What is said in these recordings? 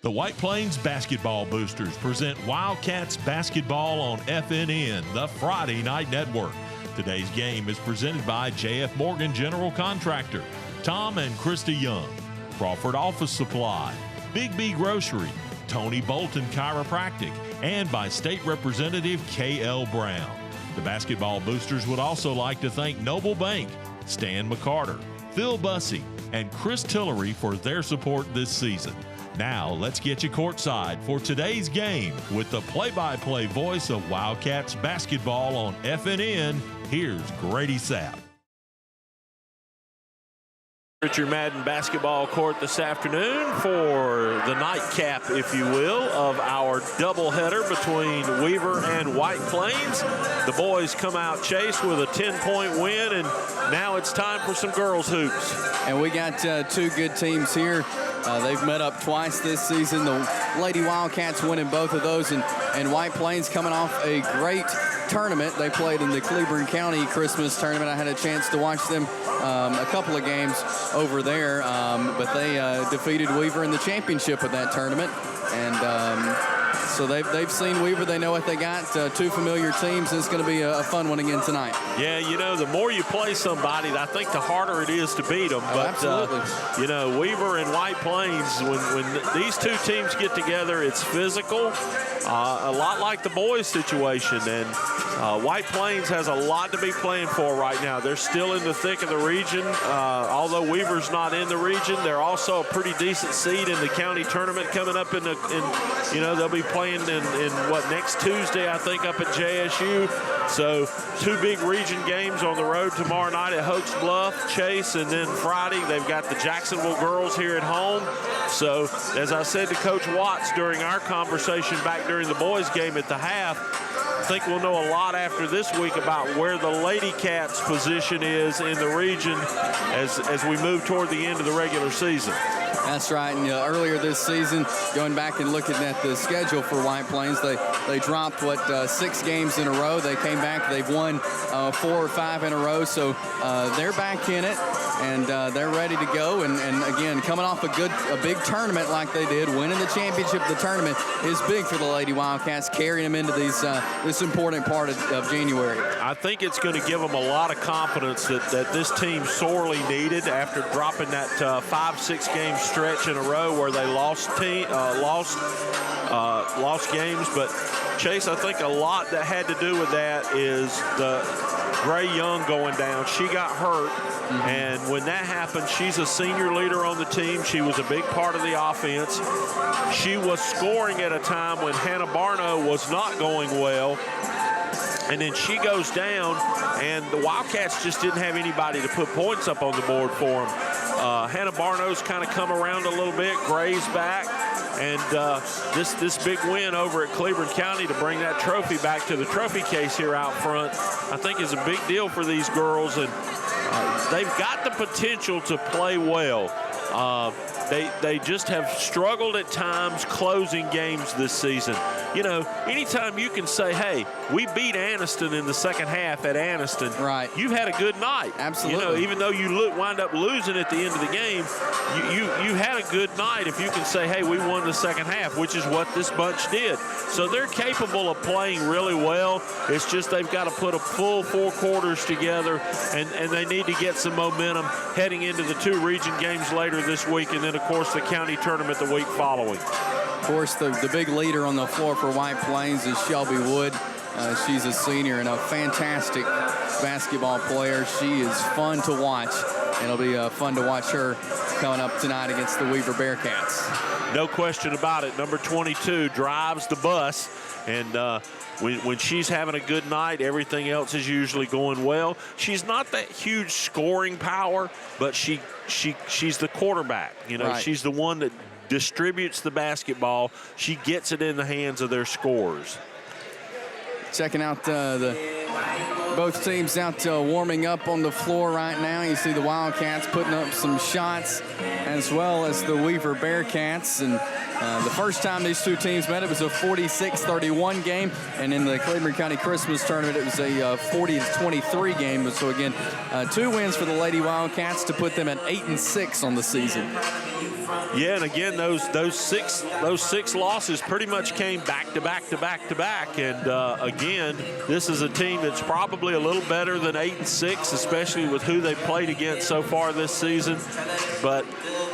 The White Plains Basketball Boosters present Wildcats basketball on FNN, the Friday Night Network. Today's game is presented by J.F. Morgan General Contractor, Tom and Krista Young, Crawford Office Supply, Big B Grocery, Tony Bolton Chiropractic, and by State Representative K.L. Brown. The basketball boosters would also like to thank Noble Bank, Stan McCarter, Phil Bussey, and Chris Tillery for their support this season. Now, let's get you courtside for today's game with the play-by-play voice of Wildcats basketball on FNN. Here's Grady Sapp. Richard Madden basketball court this afternoon for the nightcap, if you will, of our doubleheader between Weaver and White Plains. The boys come out chase with a 10-point win, and now it's time for some girls hoops. And we got two good teams here. They've met up twice this season. The Lady Wildcats winning both of those, and White Plains coming off a great tournament. They played in the Cleburne County Christmas tournament. I had a chance to watch them a couple of games over there, but they defeated Weaver in the championship of that tournament. And so they've seen Weaver. They know what they got. Two familiar teams. It's going to be a fun one again tonight. Yeah, you know, the more you play somebody, I think the harder it is to beat them. But, absolutely. You know, Weaver and White Plains, when these two teams get together, it's physical, a lot like the boys situation. And White Plains has a lot to be playing for right now. They're still in the thick of the region. Although Weaver's not in the region, they're also a pretty decent seed in the county tournament coming up you know, they'll be playing in what, next Tuesday, I think, up at JSU. So two big region games on the road tomorrow night at Hoax Bluff, Chase, and then Friday they've got the Jacksonville girls here at home. So as I said to Coach Watts during our conversation back during the boys game at the half, I think we'll know a lot after this week about where the Ladycats' position is in the region as we move toward the end of the regular season. That's right. And earlier this season, going back and looking at the schedule for White Plains, they dropped, 6 games in a row. They came back. They've won 4 or 5 in a row. So they're back in it, and they're ready to go. And again, coming off a big tournament like they did, winning the championship of the tournament is big for the Lady Wildcats, carrying them into this important part of January. I think it's going to give them a lot of confidence that this team sorely needed after dropping that 5-6 game stretch in a row where they lost games. But Chase, I think a lot that had to do with that is the Gray Young going down. She got hurt, and when that happened, she's a senior leader on the team. She was a big part of the offense. She was scoring at a time when Hannah Barno was not going well. And then she goes down, and the Wildcats just didn't have anybody to put points up on the board for them. Hannah Barno's kind of come around a little bit. Gray's back. And this big win over at Cleburne County to bring that trophy back to the trophy case here out front, I think is a big deal for these girls. And they've got the potential to play well. They just have struggled at times closing games this season. You know, anytime you can say, hey, we beat Anniston in the second half at Anniston, right, you've had a good night. Absolutely. You know, even though you wind up losing at the end of the game, you had a good night if you can say, hey, we won the second half, which is what this bunch did. So they're capable of playing really well. It's just they've got to put a full 4 quarters together, and they need to get some momentum heading into the 2 region games later this week, and then, of course, the county tournament the week following. Of course, the big leader on the floor for White Plains is Shelby Wood. She's a senior and a fantastic basketball player. She is fun to watch. It'll be fun to watch her coming up tonight against the Weaver Bearcats. No question about it. Number 22 drives the bus, and when she's having a good night, everything else is usually going well. She's not that huge scoring power, but she's the quarterback. You know, right. She's the one that distributes the basketball. She gets it in the hands of their scorers. Checking out both teams out warming up on the floor right now. You see the Wildcats putting up some shots, as well as the Weaver Bearcats. And the first time these two teams met, it was a 46-31 game. And in the Cleburne County Christmas tournament, it was a 40-23 game. So again, 2 wins for the Lady Wildcats to put them at 8-6 on the season. Yeah, and again, those six losses pretty much came back to back to back to back. And again, this is a team that's probably a little better than 8-6, especially with who they played against so far this season. But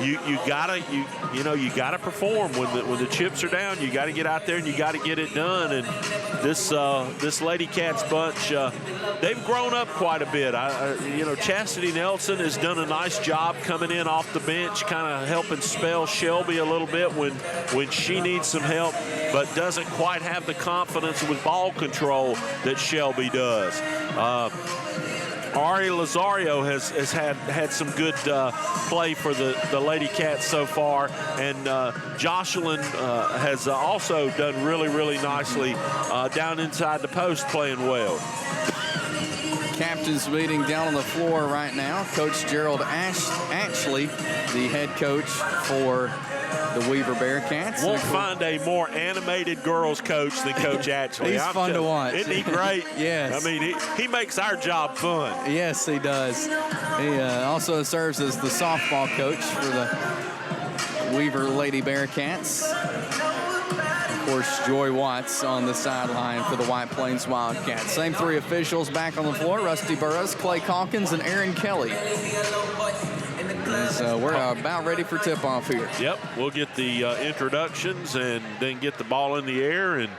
you gotta perform when the chips are down. You got to get out there and you got to get it done. And this Ladycats bunch, they've grown up quite a bit. Chastity Nelson has done a nice job coming in off the bench, kind of helping spell Shelby a little bit when she needs some help, but doesn't quite have the confidence with ball control that Shelby does. Ari Lazario has had some good play for the Ladycats so far, and Jocelyn has also done really, really nicely down inside the post, playing well. Captain's meeting down on the floor right now. Coach Gerald Ashley, the head coach for the Weaver Bearcats. Won't find a more animated girls coach than Coach Ashley. He's fun to watch. Isn't he great? Yes. I mean, he makes our job fun. Yes, he does. He also serves as the softball coach for the Weaver Lady Bearcats. Of course, Joy Watts on the sideline for the White Plains Wildcats. Same three officials back on the floor: Rusty Burrows, Clay Calkins, and Aaron Kelly. So we're about ready for tip-off here. Yep, we'll get the introductions and then get the ball in the air, and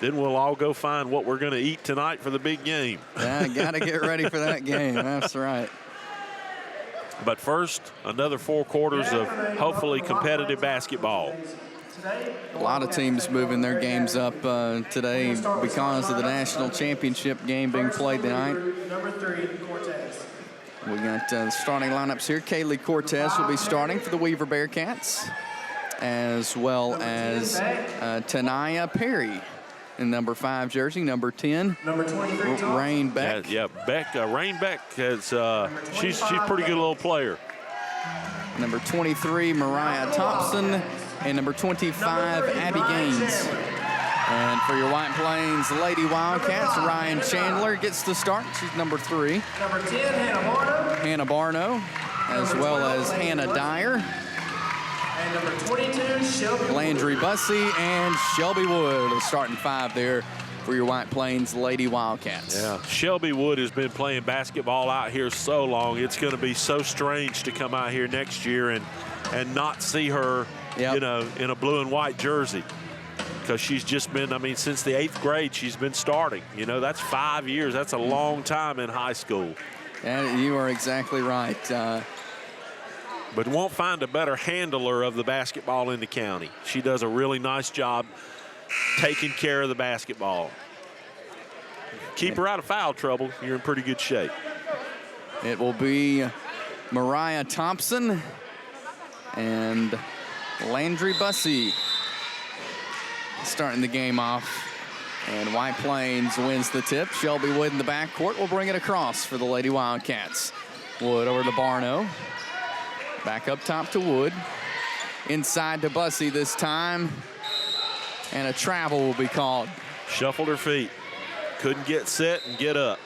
then we'll all go find what we're going to eat tonight for the big game. Yeah, got to get ready for that game. That's right. But first, another 4 quarters of hopefully competitive basketball. A lot of teams moving their games up today because of the national championship game being played tonight. We got starting lineups here. Kaylee Cortez will be starting for the Weaver Bearcats, as well as Tanaya Perry in number 5 jersey. Number 10, number 23, Rain Beck. Yeah, Beck. Rain Beck has she's a pretty good little player. Number 23, Mariah Thompson, and number 25, Abby Gaines. And for your White Plains Lady Wildcats, Ryan Chandler gets the start. She's number 3. Number 10, Hannah Barno, as well as Hannah Dyer. And number 22, Shelby Landry Bussey and Shelby Wood, a starting 5 there for your White Plains Lady Wildcats. Yeah, Shelby Wood has been playing basketball out here so long. It's going to be so strange to come out here next year and not see her, yep, in a blue and white jersey. Because she's just been, since the 8th grade, she's been starting. That's 5 years. That's a long time in high school. And you are exactly right. But won't find a better handler of the basketball in the county. She does a really nice job taking care of the basketball. Keep her out of foul trouble, you're in pretty good shape. It will be Mariah Thompson and Landry Bussey starting the game off. And White Plains wins the tip. Shelby Wood in the backcourt will bring it across for the Lady Wildcats. Wood over to Barno. Back up top to Wood. Inside to Bussey this time. And a travel will be called. Shuffled her feet. Couldn't get set and get up.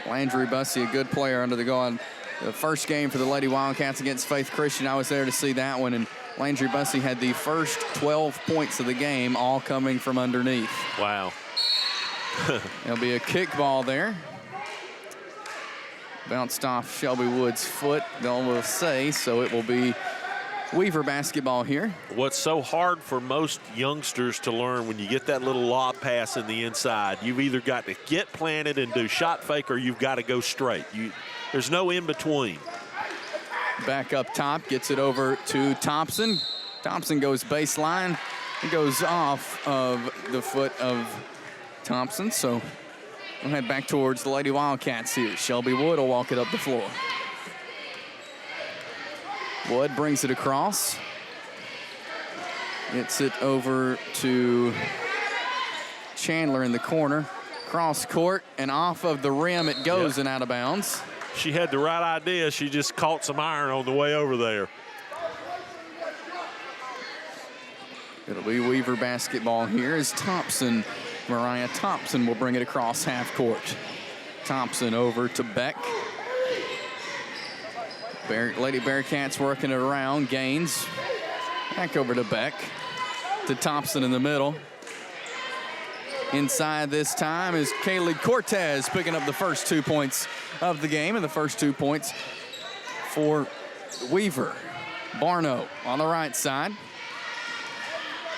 Landry Bussey, a good player under the gun. The first game for the Lady Wildcats against Faith Christian, I was there to see that one. And Landry Bussey had the first 12 points of the game, all coming from underneath. Wow. There'll be a kickball there. Bounced off Shelby Wood's foot, they'll say, so it will be Weaver basketball here. What's so hard for most youngsters to learn when you get that little lob pass in the inside, you've either got to get planted and do shot fake or you've got to go straight. There's no in between. Back up top, gets it over to Thompson. Thompson goes baseline. It goes off of the foot of Thompson, so we'll head back towards the Lady Wildcats here. Shelby Wood will walk it up the floor. Wood brings it across. Gets it over to Chandler in the corner. Cross court and off of the rim it goes, and out of bounds. She had the right idea. She just caught some iron on the way over there. It'll be Weaver basketball here as Thompson, Mariah Thompson will bring it across half court. Thompson over to Beck. Lady Bearcats working it around. Gaines Back over to Beck, to Thompson in the middle. Inside this time is Kaylee Cortez picking up the first 2 points of the game, and the first 2 points for Weaver. Barno on the right side.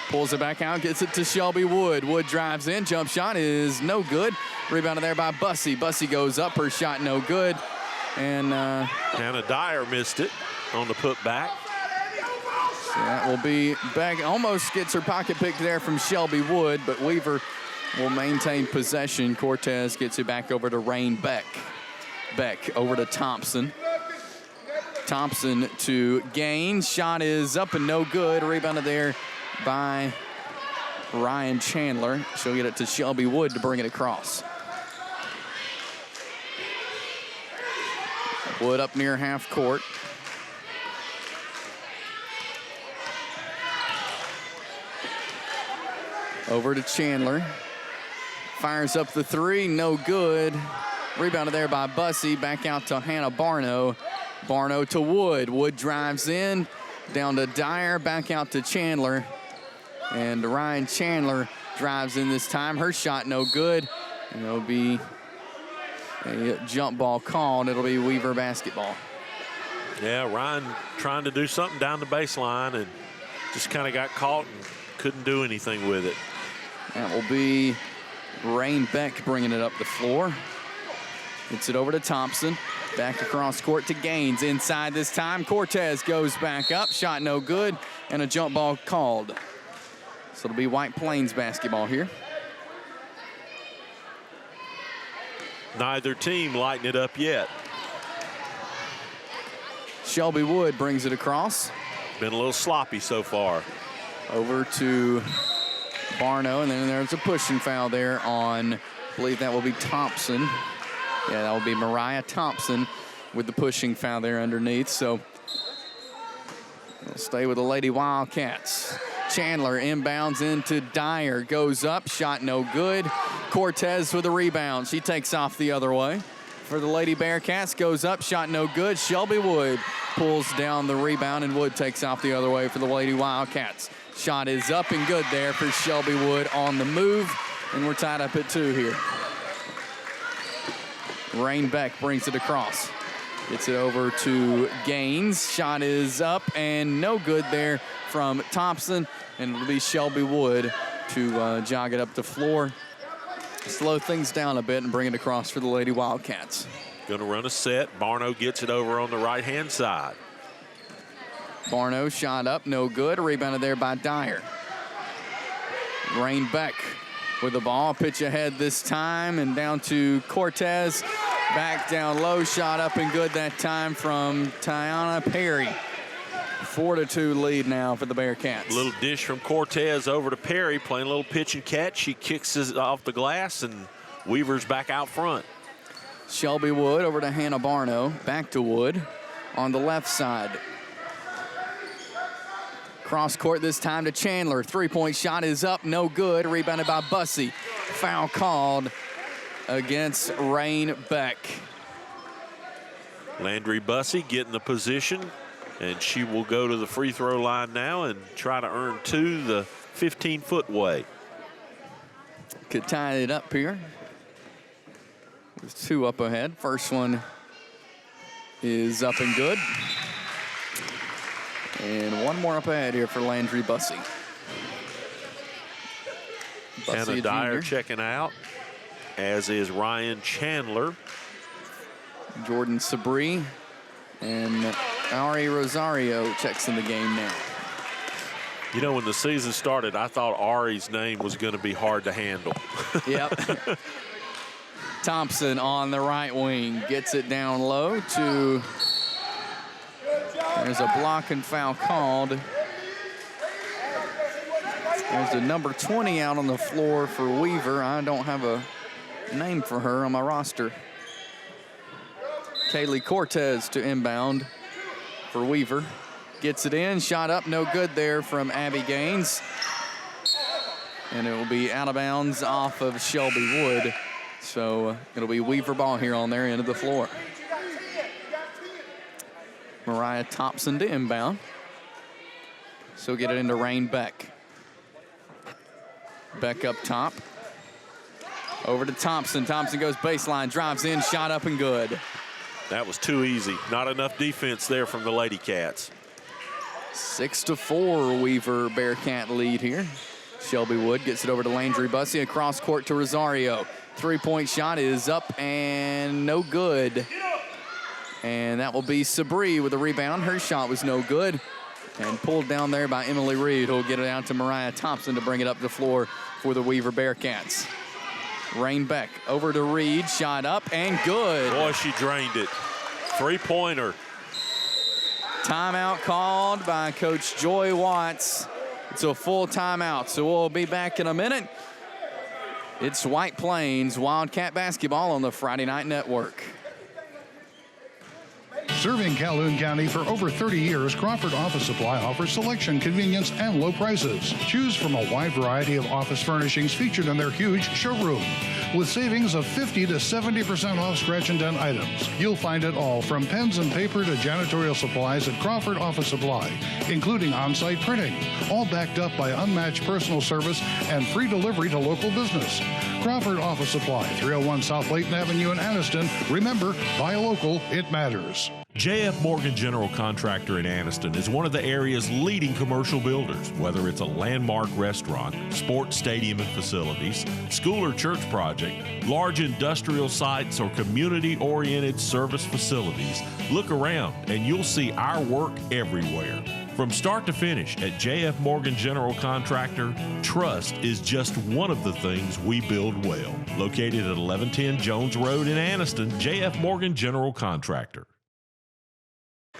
Pulls it back out, gets it to Shelby Wood. Wood drives in, jump shot is no good. Rebounded there by Bussey. Bussey goes up, her shot no good. And Hannah Dyer missed it on the putback. So that will be back, almost gets her pocket picked there from Shelby Wood, but Weaver will maintain possession. Cortez gets it back over to Rain Beck. Beck over to Thompson. Thompson to Gaines. Shot is up and no good. Rebounded there by Ryan Chandler. She'll get it to Shelby Wood to bring it across. Wood up near half court. Over to Chandler. Fires up the three, no good. Rebounded there by Bussey. Back out to Hannah Barno. Barno to Wood. Wood drives in. Down to Dyer. Back out to Chandler. And Ryan Chandler drives in this time. Her shot no good. And it'll be a jump ball called. It'll be Weaver basketball. Yeah, Ryan trying to do something down the baseline and just kind of got caught and couldn't do anything with it. That will be Rain Beck bringing it up the floor. Gets it over to Thompson. Back across court to Gaines. Inside this time, Cortez goes back up. Shot no good, and a jump ball called. So it'll be White Plains basketball here. Neither team lighting it up yet. Shelby Wood brings it across. Been a little sloppy so far. Over to Barno, and then there's a pushing foul there on, I believe that will be Thompson. Yeah, that will be Mariah Thompson with the pushing foul there underneath. So we'll stay with the Lady Wildcats. Chandler inbounds into Dyer, goes up, shot no good. Cortez with a rebound. She takes off the other way. For the Lady Bearcats, goes up, shot no good. Shelby Wood pulls down the rebound, and Wood takes off the other way for the Lady Wildcats. Shot is up and good there for Shelby Wood on the move, and we're tied up at 2 here. Rain Beck brings it across. Gets it over to Gaines. Shot is up and no good there from Thompson, and it'll be Shelby Wood to jog it up the floor, slow things down a bit, and bring it across for the Lady Wildcats. Going to run a set. Barno gets it over on the right-hand side. Barno shot up, no good. Rebounded there by Dyer. Rain Beck with the ball. Pitch ahead this time, and down to Cortez. Back down low, shot up and good that time from Tiana Perry. 4-2 lead now for the Bearcats. Little dish from Cortez over to Perry, playing a little pitch and catch. She kicks it off the glass, and Weaver's back out front. Shelby Wood over to Hannah Barno. Back to Wood on the left side. Cross court this time to Chandler. Three-point shot is up, no good. Rebounded by Bussey. Foul called against Rain Beck. Landry Bussey getting the position, and she will go to the free throw line now and try to earn 2 the 15-foot way. Could tie it up here with 2 up ahead. First one is up and good. And 1 more up ahead here for Landry Bussey. Hannah Dyer checking out, as is Ryan Chandler. Jordan Sabri and Ari Rosario checks in the game now. You know, when the season started, I thought Ari's name was going to be hard to handle. Yep. Thompson on the right wing gets it down low to, there's a block and foul called. There's the number 20 out on the floor for Weaver. I don't have a name for her on my roster. Kaylee Cortez to inbound for Weaver. Gets it in, shot up, no good there from Abby Gaines. And it will be out of bounds off of Shelby Wood. So it'll be Weaver ball here on their end of the floor. Mariah Thompson to inbound. She'll get it into Rain Beck. Beck up top. Over to Thompson. Thompson goes baseline, drives in, shot up and good. That was too easy. Not enough defense there from the Ladycats. 6-4 Weaver Bearcat lead here. Shelby Wood gets it over to Landry Bussey, across court to Rosario. Three-point shot is up and no good. And that will be Sabri with a rebound. Her shot was no good. And pulled down there by Emily Reed, who'll get it out to Mariah Thompson to bring it up the floor for the Weaver Bearcats. Rain Beck over to Reed, shot up and good. Boy, she drained it. Three-pointer. Timeout called by Coach Joy Watts. It's a full timeout, so we'll be back in a minute. It's White Plains Wildcat basketball on the Friday Night Network. Serving Calhoun County for over 30 years, Crawford Office Supply offers selection, convenience, and low prices. Choose from a wide variety of office furnishings featured in their huge showroom. With savings of 50 to 70% off scratch and dent items. You'll find it all from pens and paper to janitorial supplies at Crawford Office Supply, including on-site printing, all backed up by unmatched personal service and free delivery to local business. Crawford Office Supply, 301 South Layton Avenue in Anniston. Remember, buy local, it matters. J.F. Morgan General Contractor in Anniston is one of the area's leading commercial builders. Whether it's a landmark restaurant, sports stadium and facilities, school or church project, large industrial sites, or community-oriented service facilities, look around and you'll see our work everywhere. From start to finish at J.F. Morgan General Contractor, trust is just one of the things we build well. Located at 1110 Jones Road in Anniston, J.F. Morgan General Contractor.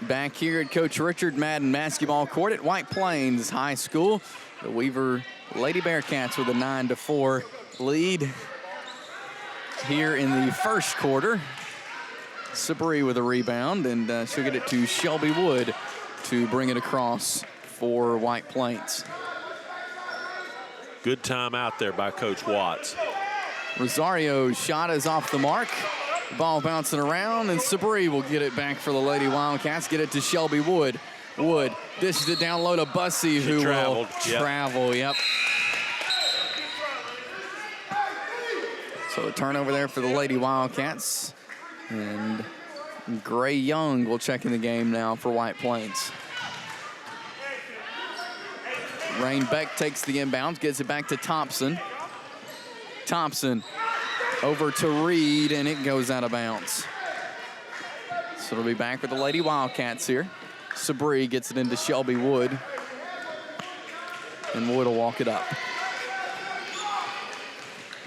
Back here at Coach Richard Madden basketball court at White Plains High School. The Weaver Lady Bearcats with a 9-4 lead here in the first quarter. Sabri with a rebound, and she'll get it to Shelby Wood to bring it across for White Plains. Good time out there by Coach Watts. Rosario's shot is off the mark. Ball bouncing around, and Sabri will get it back for the Lady Wildcats. Get it to Shelby Wood. Wood dishes it down low to Bussey, who will travel. Yep. So a turnover there for the Lady Wildcats. And Gray Young will check in the game now for White Plains. Rain Beck takes the inbounds, gets it back to Thompson. Thompson over to Reed, and it goes out of bounds. So it'll be back with the Lady Wildcats here. Sabri gets it into Shelby Wood, and Wood will walk it up.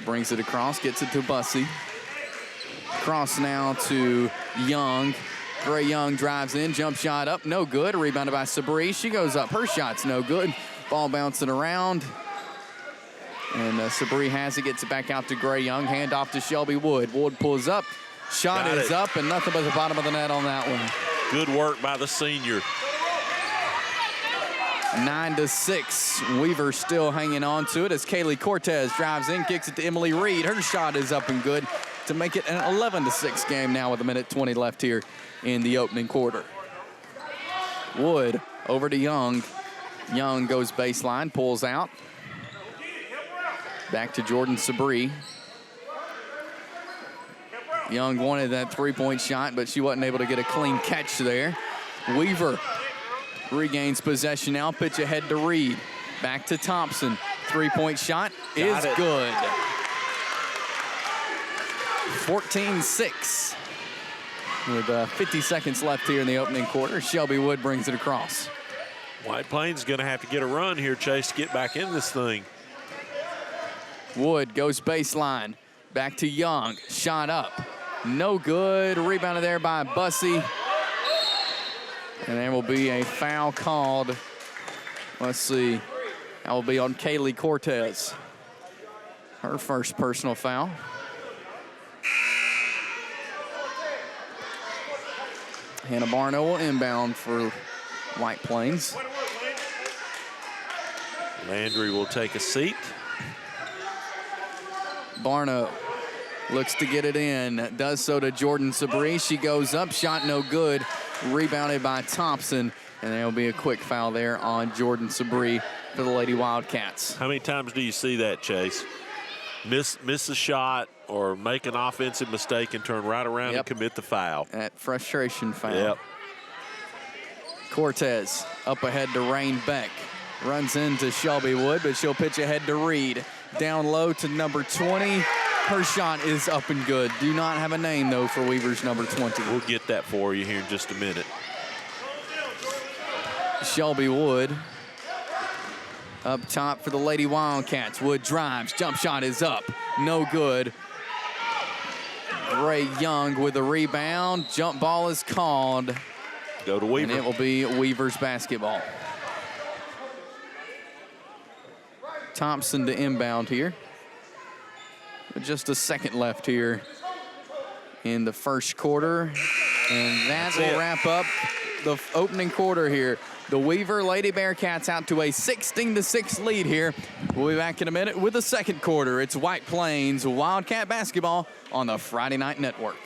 Brings it across, gets it to Bussey. Cross now to Young. Gray Young drives in, jump shot up, no good. Rebounded by Sabri. She goes up, her shot's no good. Ball bouncing around. And Sabri has it, gets it back out to Gray Young. Hand off to Shelby Wood. Wood pulls up. Shot is up, and nothing but the bottom of the net on that one. Good work by the senior. 9-6. Weaver still hanging on to it as Kaylee Cortez drives in, kicks it to Emily Reed. Her shot is up and good to make it an 11-6 game now with 1:20 left here in the opening quarter. Wood over to Young. Young goes baseline, pulls out. Back to Jordan Sabri. Young wanted that three-point shot, but she wasn't able to get a clean catch there. Weaver regains possession now, pitch ahead to Reed. Back to Thompson. Three-point shot is good. 14-6 with 50 seconds left here in the opening quarter. Shelby Wood brings it across. White Plains is going to have to get a run here, Chase, to get back in this thing. Wood goes baseline. Back to Young. Shot up. No good. Rebounded there by Bussey. And there will be a foul called. Let's see. That will be on Kaylee Cortez. Her first personal foul. Hannah Barno will inbound for White Plains. Landry will take a seat. Barno looks to get it in. Does so to Jordan Sabri. She goes up. Shot no good. Rebounded by Thompson. And there'll be a quick foul there on Jordan Sabri for the Lady Wildcats. How many times do you see that, Chase? Miss a shot or make an offensive mistake and turn right around and commit the foul. That frustration foul. Yep. Cortez up ahead to Rain Beck. Runs into Shelby Wood, but she'll pitch ahead to Reed. Down low to number 20. Her shot is up and good. Do not have a name, though, for Weaver's number 20. We'll get that for you here in just a minute. Shelby Wood up top for the Lady Wildcats. Wood drives. Jump shot is up. No good. Gray Young with a rebound. Jump ball is called. Go to Weaver. And it will be Weaver's basketball. Thompson to inbound here. With just a second left here in the first quarter. And that will wrap up the opening quarter here. The Weaver Lady Bearcats out to a 16-6 lead here. We'll be back in a minute with the second quarter. It's White Plains Wildcat basketball on the Friday Night Network.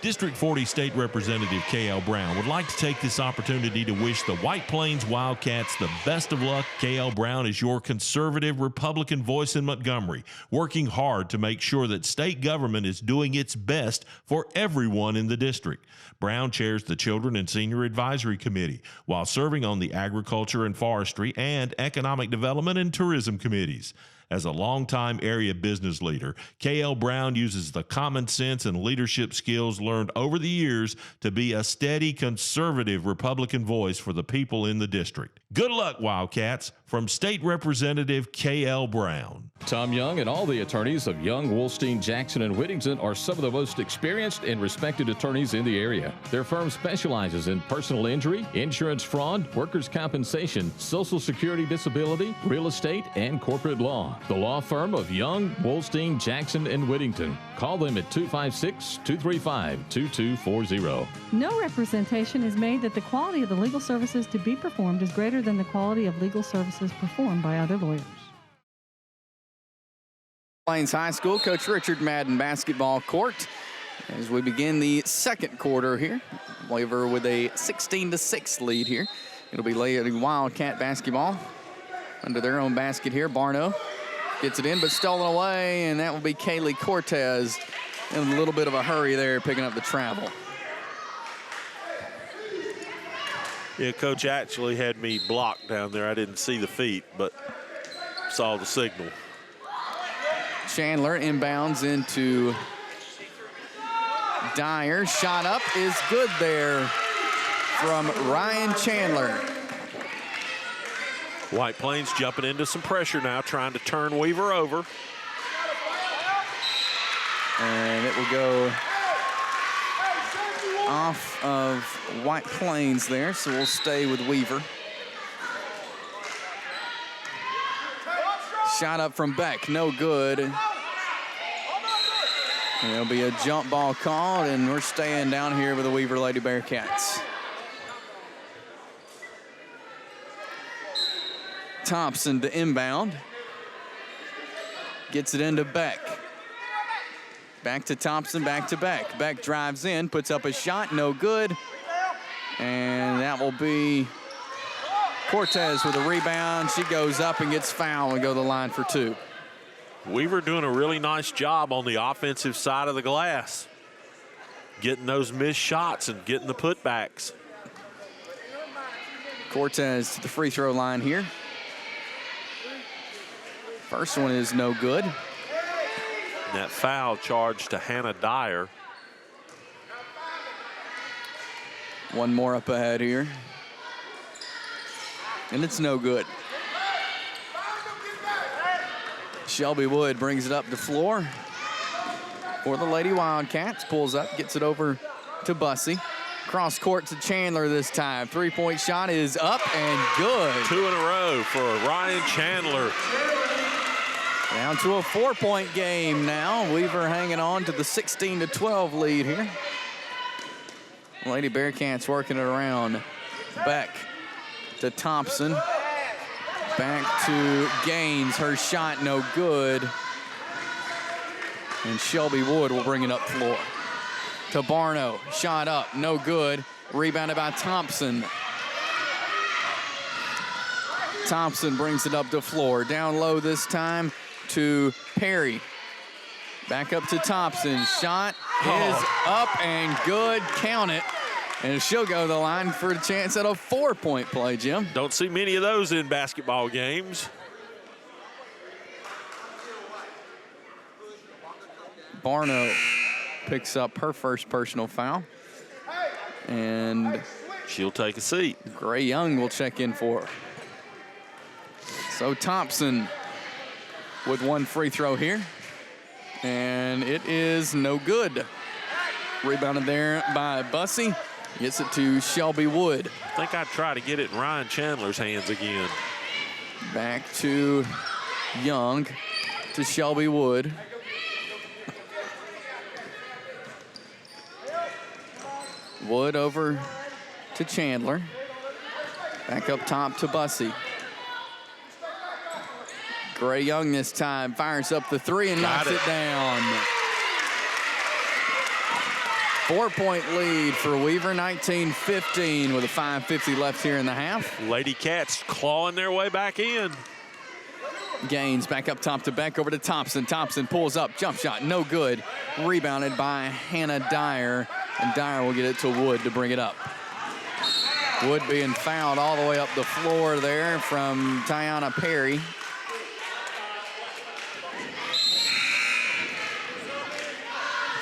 District 40 State Representative K.L. Brown would like to take this opportunity to wish the White Plains Wildcats the best of luck. K.L. Brown is your conservative Republican voice in Montgomery, working hard to make sure that state government is doing its best for everyone in the district. Brown chairs the Children and Senior Advisory Committee while serving on the Agriculture and Forestry and Economic Development and Tourism Committees. As a longtime area business leader, K.L. Brown uses the common sense and leadership skills learned over the years to be a steady, conservative Republican voice for the people in the district. Good luck, Wildcats, from State Representative K.L. Brown. Tom Young and all the attorneys of Young, Wolstein, Jackson, and Whittington are some of the most experienced and respected attorneys in the area. Their firm specializes in personal injury, insurance fraud, workers' compensation, Social Security disability, real estate, and corporate law. The law firm of Young, Wolstein, Jackson, and Whittington. Call them at 256-235-2240. No representation is made that the quality of the legal services to be performed is greater than the quality of legal services performed by other lawyers. Plains High School, Coach Richard Madden basketball court as we begin the second quarter here. Weaver with a 16-6 lead here. It'll be Lady Wildcat basketball under their own basket here. Barno gets it in, but stolen away, and that will be Kaylee Cortez in a little bit of a hurry there, picking up the travel. Yeah, Coach actually had me blocked down there. I didn't see the feet, but saw the signal. Chandler inbounds into Dyer. Shot up is good there from Ryan Chandler. White Plains jumping into some pressure now, trying to turn Weaver over. And it will go off of White Plains there, so we'll stay with Weaver. Shot up from Beck, no good. And there'll be a jump ball called, and we're staying down here with the Weaver Lady Bearcats. Thompson to inbound. Gets it into Beck. Back to Thompson, back to Beck. Beck drives in, puts up a shot, no good. And that will be Cortez with a rebound. She goes up and gets fouled and go to the line for two. Weaver doing a really nice job on the offensive side of the glass, getting those missed shots and getting the putbacks. Cortez to the free throw line here. First one is no good. That foul charge to Hannah Dyer. One more up ahead here. And it's no good. Shelby Wood brings it up the floor for the Lady Wildcats. Pulls up, gets it over to Bussey. Cross court to Chandler this time. Three-point shot is up and good. Two in a row for Ryan Chandler. Down to a 4-point game now. Weaver hanging on to the 16-12 lead here. Lady Bearcats working it around. Beck to Thompson. Back to Gaines. Her shot no good. And Shelby Wood will bring it up floor. To Barno. Shot up, no good. Rebounded by Thompson. Thompson brings it up the floor. Down low this time to Perry. Back up to Thompson. Shot is up and good. Count it. And she'll go to the line for a chance at a 4-point play, Jim. Don't see many of those in basketball games. Barno picks up her first personal foul. And she'll take a seat. Gray Young will check in for her. So Thompson with one free throw here. And it is no good. Rebounded there by Bussey. Gets it to Shelby Wood. I think I'd try to get it in Ryan Chandler's hands again. Back to Young, to Shelby Wood. Wood over to Chandler. Back up top to Bussey. Gray Young this time fires up the three and knocks it down. 4-point lead for Weaver, 19-15 with a 5:50 left here in the half. Ladycats clawing their way back in. Gaines back up top to Beck, over to Thompson. Thompson pulls up, jump shot, no good. Rebounded by Hannah Dyer, and Dyer will get it to Wood to bring it up. Wood being fouled all the way up the floor there from Tiana Perry.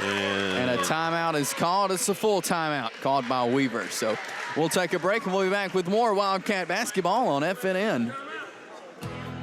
And a timeout is called. It's a full timeout called by Weaver. So we'll take a break and we'll be back with more Wildcat basketball on FNN.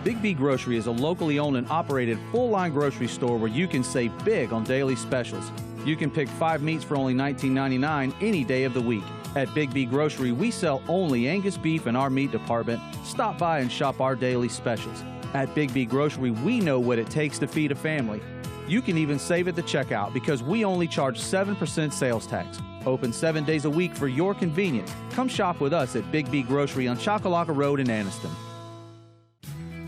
Big B Grocery is a locally owned and operated full-line grocery store where you can save big on daily specials. You can pick 5 meats for only $19.99 any day of the week. At Big B Grocery, we sell only Angus beef in our meat department. Stop by and shop our daily specials. At Big B Grocery, we know what it takes to feed a family. You can even save at the checkout because we only charge 7% sales tax. Open 7 days a week for your convenience. Come shop with us at Big B Grocery on Chocolaca Road in Anniston.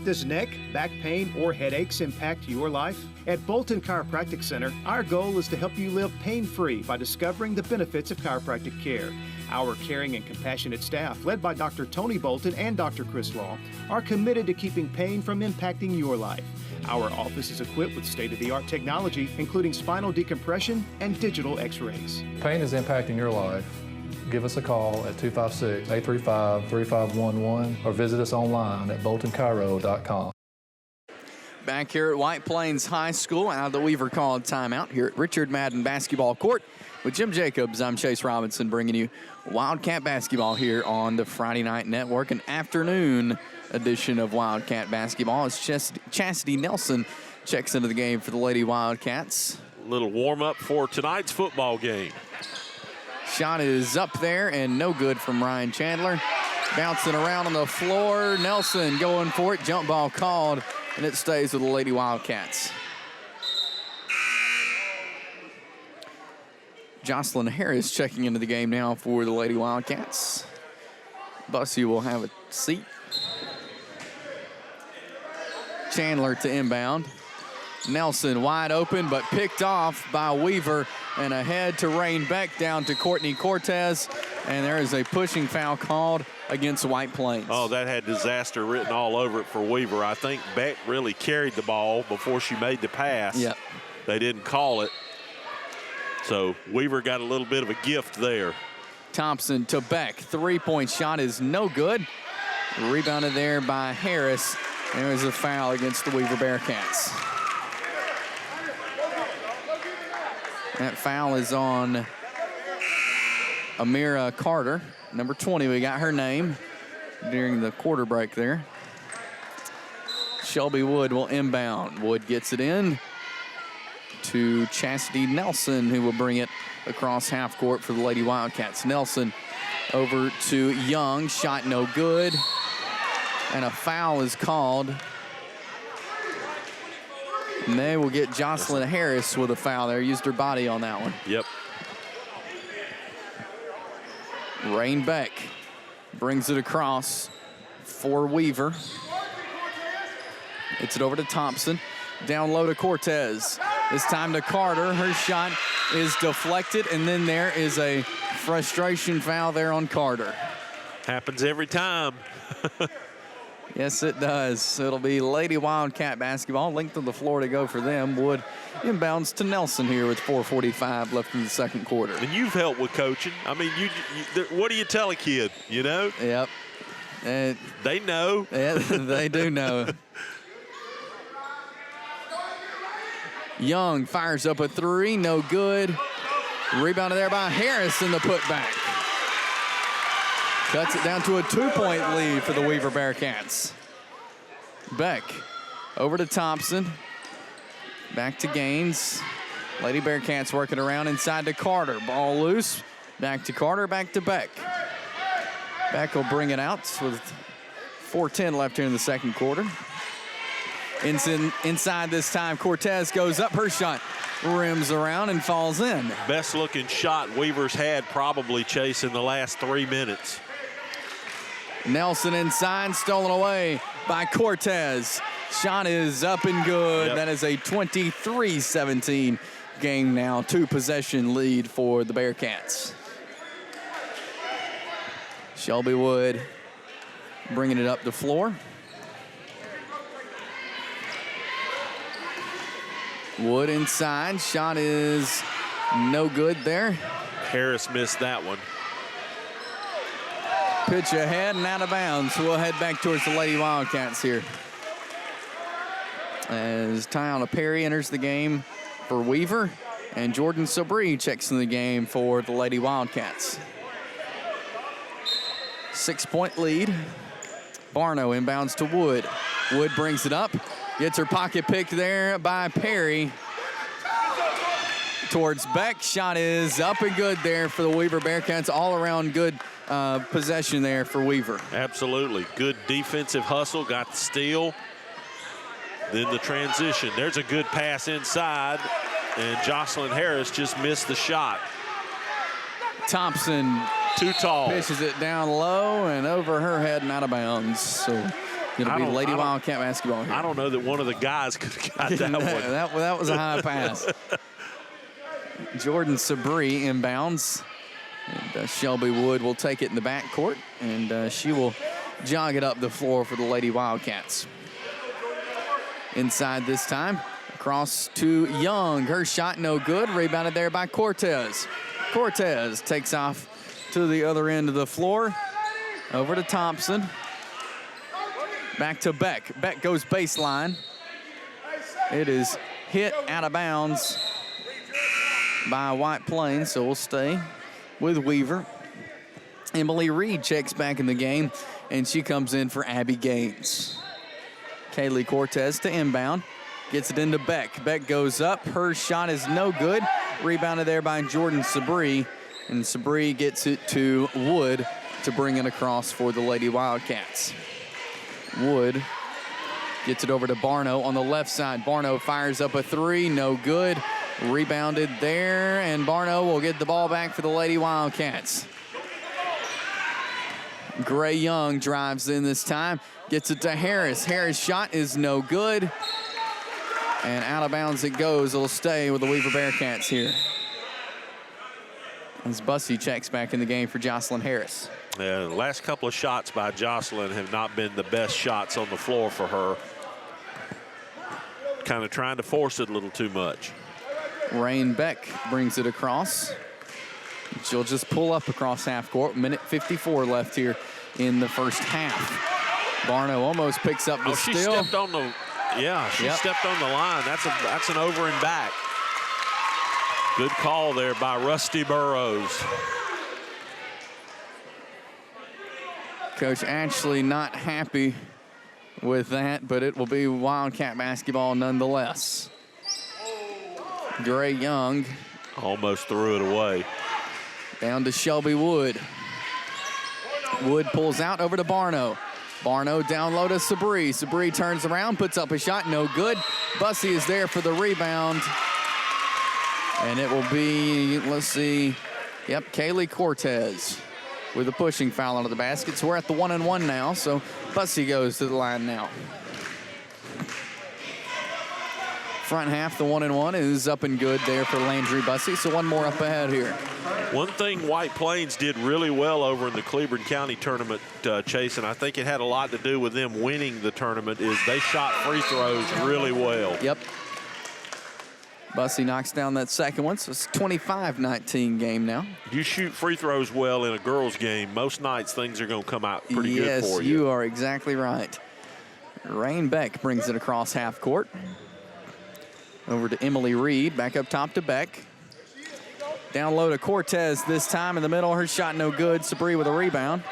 Does neck, back pain, or headaches impact your life? At Bolton Chiropractic Center, our goal is to help you live pain-free by discovering the benefits of chiropractic care. Our caring and compassionate staff, led by Dr. Tony Bolton and Dr. Chris Law, are committed to keeping pain from impacting your life. Our office is equipped with state-of-the-art technology, including spinal decompression and digital x-rays. Pain is impacting your life. Give us a call at 256-835-3511 or visit us online at boltonchiro.com. Back here at White Plains High School, out of the Weaver called timeout here at Richard Madden Basketball Court. With Jim Jacobs, I'm Chase Robinson bringing you Wildcat basketball here on the Friday Night Network, an afternoon edition of Wildcat basketball as Chastity Nelson checks into the game for the Lady Wildcats. A little warm-up for tonight's football game. Shot is up there and no good from Ryan Chandler. Bouncing around on the floor. Nelson going for it. Jump ball called, and it stays with the Lady Wildcats. Jocelyn Harris checking into the game now for the Lady Wildcats. Bussey will have a seat. Chandler to inbound. Nelson wide open, but picked off by Weaver, and ahead to Rain Beck down to Courtney Cortez, and there is a pushing foul called against White Plains. Oh, that had disaster written all over it for Weaver. I think Beck really carried the ball before she made the pass. Yep. They didn't call it. So Weaver got a little bit of a gift there. Thompson to Beck. Three-point shot is no good. Rebounded there by Harris. There is a foul against the Weaver Bearcats. That foul is on Amira Carter, number 20. We got her name during the quarter break there. Shelby Wood will inbound. Wood gets it in to Chastity Nelson, who will bring it across half court for the Lady Wildcats. Nelson over to Young. Shot no good. And a foul is called. And they will get Jocelyn Harris with a foul there. Used her body on that one. Yep. Rain Beck brings it across for Weaver. It's it over to Thompson. Down low to Cortez. This time to Carter. Her shot is deflected, and then there is a frustration foul there on Carter. Happens every time. Yes, it does. It'll be Lady Wildcat basketball. Length of the floor to go for them. Wood inbounds to Nelson here with 4:45 left in the second quarter. And you've helped with coaching. I mean, what do you tell a kid, you know? Yep. They know. Yeah, they do know. Young fires up a three, no good. Rebounded there by Harris in the putback. Cuts it down to a 2-point lead for the Weaver Bearcats. Beck over to Thompson. Back to Gaines. Lady Bearcats working around inside to Carter. Ball loose. Back to Carter, back to Beck. Beck will bring it out with 4:10 left here in the second quarter. Inside this time, Cortez goes up. Her shot rims around and falls in. Best looking shot Weaver's had probably, Chase, in the last 3 minutes. Nelson inside, stolen away by Cortez. Shot is up and good. Yep. That is a 23-17 game now. 2-possession lead for the Bearcats. Shelby Wood bringing it up the floor. Wood inside. Shot is no good there. Harris missed that one. Pitch ahead and out of bounds. We'll head back towards the Lady Wildcats here. As Tiana Perry enters the game for Weaver, and Jordan Sabri checks in the game for the Lady Wildcats. 6-point lead. Barno inbounds to Wood. Wood brings it up. Gets her pocket pick there by Perry. Towards Beck. Shot is up and good there for the Weaver Bearcats. All around good possession there for Weaver. Absolutely. Good defensive hustle. Got the steal. Then the transition. There's a good pass inside. And Jocelyn Harris just missed the shot. Thompson. Too tall. Pitches it down low and over her head and out of bounds. So it'll be Lady Wildcat basketball here. I don't know that one of the guys could have got that one. that was a high pass. Jordan Sabri inbounds. And Shelby Wood will take it in the backcourt, and she will jog it up the floor for the Lady Wildcats. Inside this time, across to Young. Her shot no good. Rebounded there by Cortez. Cortez takes off to the other end of the floor. Over to Thompson. Back to Beck. Beck goes baseline. It is hit out of bounds by White Plains, so we'll stay with Weaver. Emily Reed checks back in the game, and she comes in for Abby Gaines. Kaylee Cortez to inbound. Gets it into Beck. Beck goes up. Her shot is no good. Rebounded there by Jordan Sabri. And Sabri gets it to Wood to bring it across for the Lady Wildcats. Wood gets it over to Barno on the left side. Barno fires up a three. No good. Rebounded there, and Barno will get the ball back for the Lady Wildcats. Gray Young drives in this time, gets it to Harris. Harris' shot is no good, and out of bounds it goes. It'll stay with the Weaver Bearcats here. As Bussey checks back in the game for Jocelyn Harris. Yeah, the last couple of shots by Jocelyn have not been the best shots on the floor for her. Kind of trying to force it a little too much. Rain Beck brings it across. She'll just pull up across half court. Minute 54 left here in the first half. Barno almost picks up the steal. She stepped on the, stepped on the line. That's an over and back. Good call there by Rusty Burrows. Coach Ashley not happy with that, but it will be Wildcat basketball nonetheless. Gray Young almost threw it away. Down to Shelby Wood. Wood pulls out over to Barno. Barno down low to Sabri. Sabri turns around, puts up a shot, no good. Bussey is there for the rebound. And it will be, let's see, Kaylee Cortez with a pushing foul out of the basket. So we're at the 1-and-1 now, so Bussey goes to the line now. front half, the 1-1 is up and good there for Landry Bussey. So one more up ahead here. One thing White Plains did really well over in the Cleveland County tournament, Chase, and I think it had a lot to do with them winning the tournament, is they shot free throws really well. Yep. Bussey knocks down that second one, so it's a 25-19 game now. You shoot free throws well in a girls' game, most nights things are going to come out pretty good for you. Yes, you are exactly right. Rain Beck brings it across half court. Over to Emily Reed, back up top to Beck. Down low to Cortez this time in the middle. Her shot no good. Sabri with a rebound.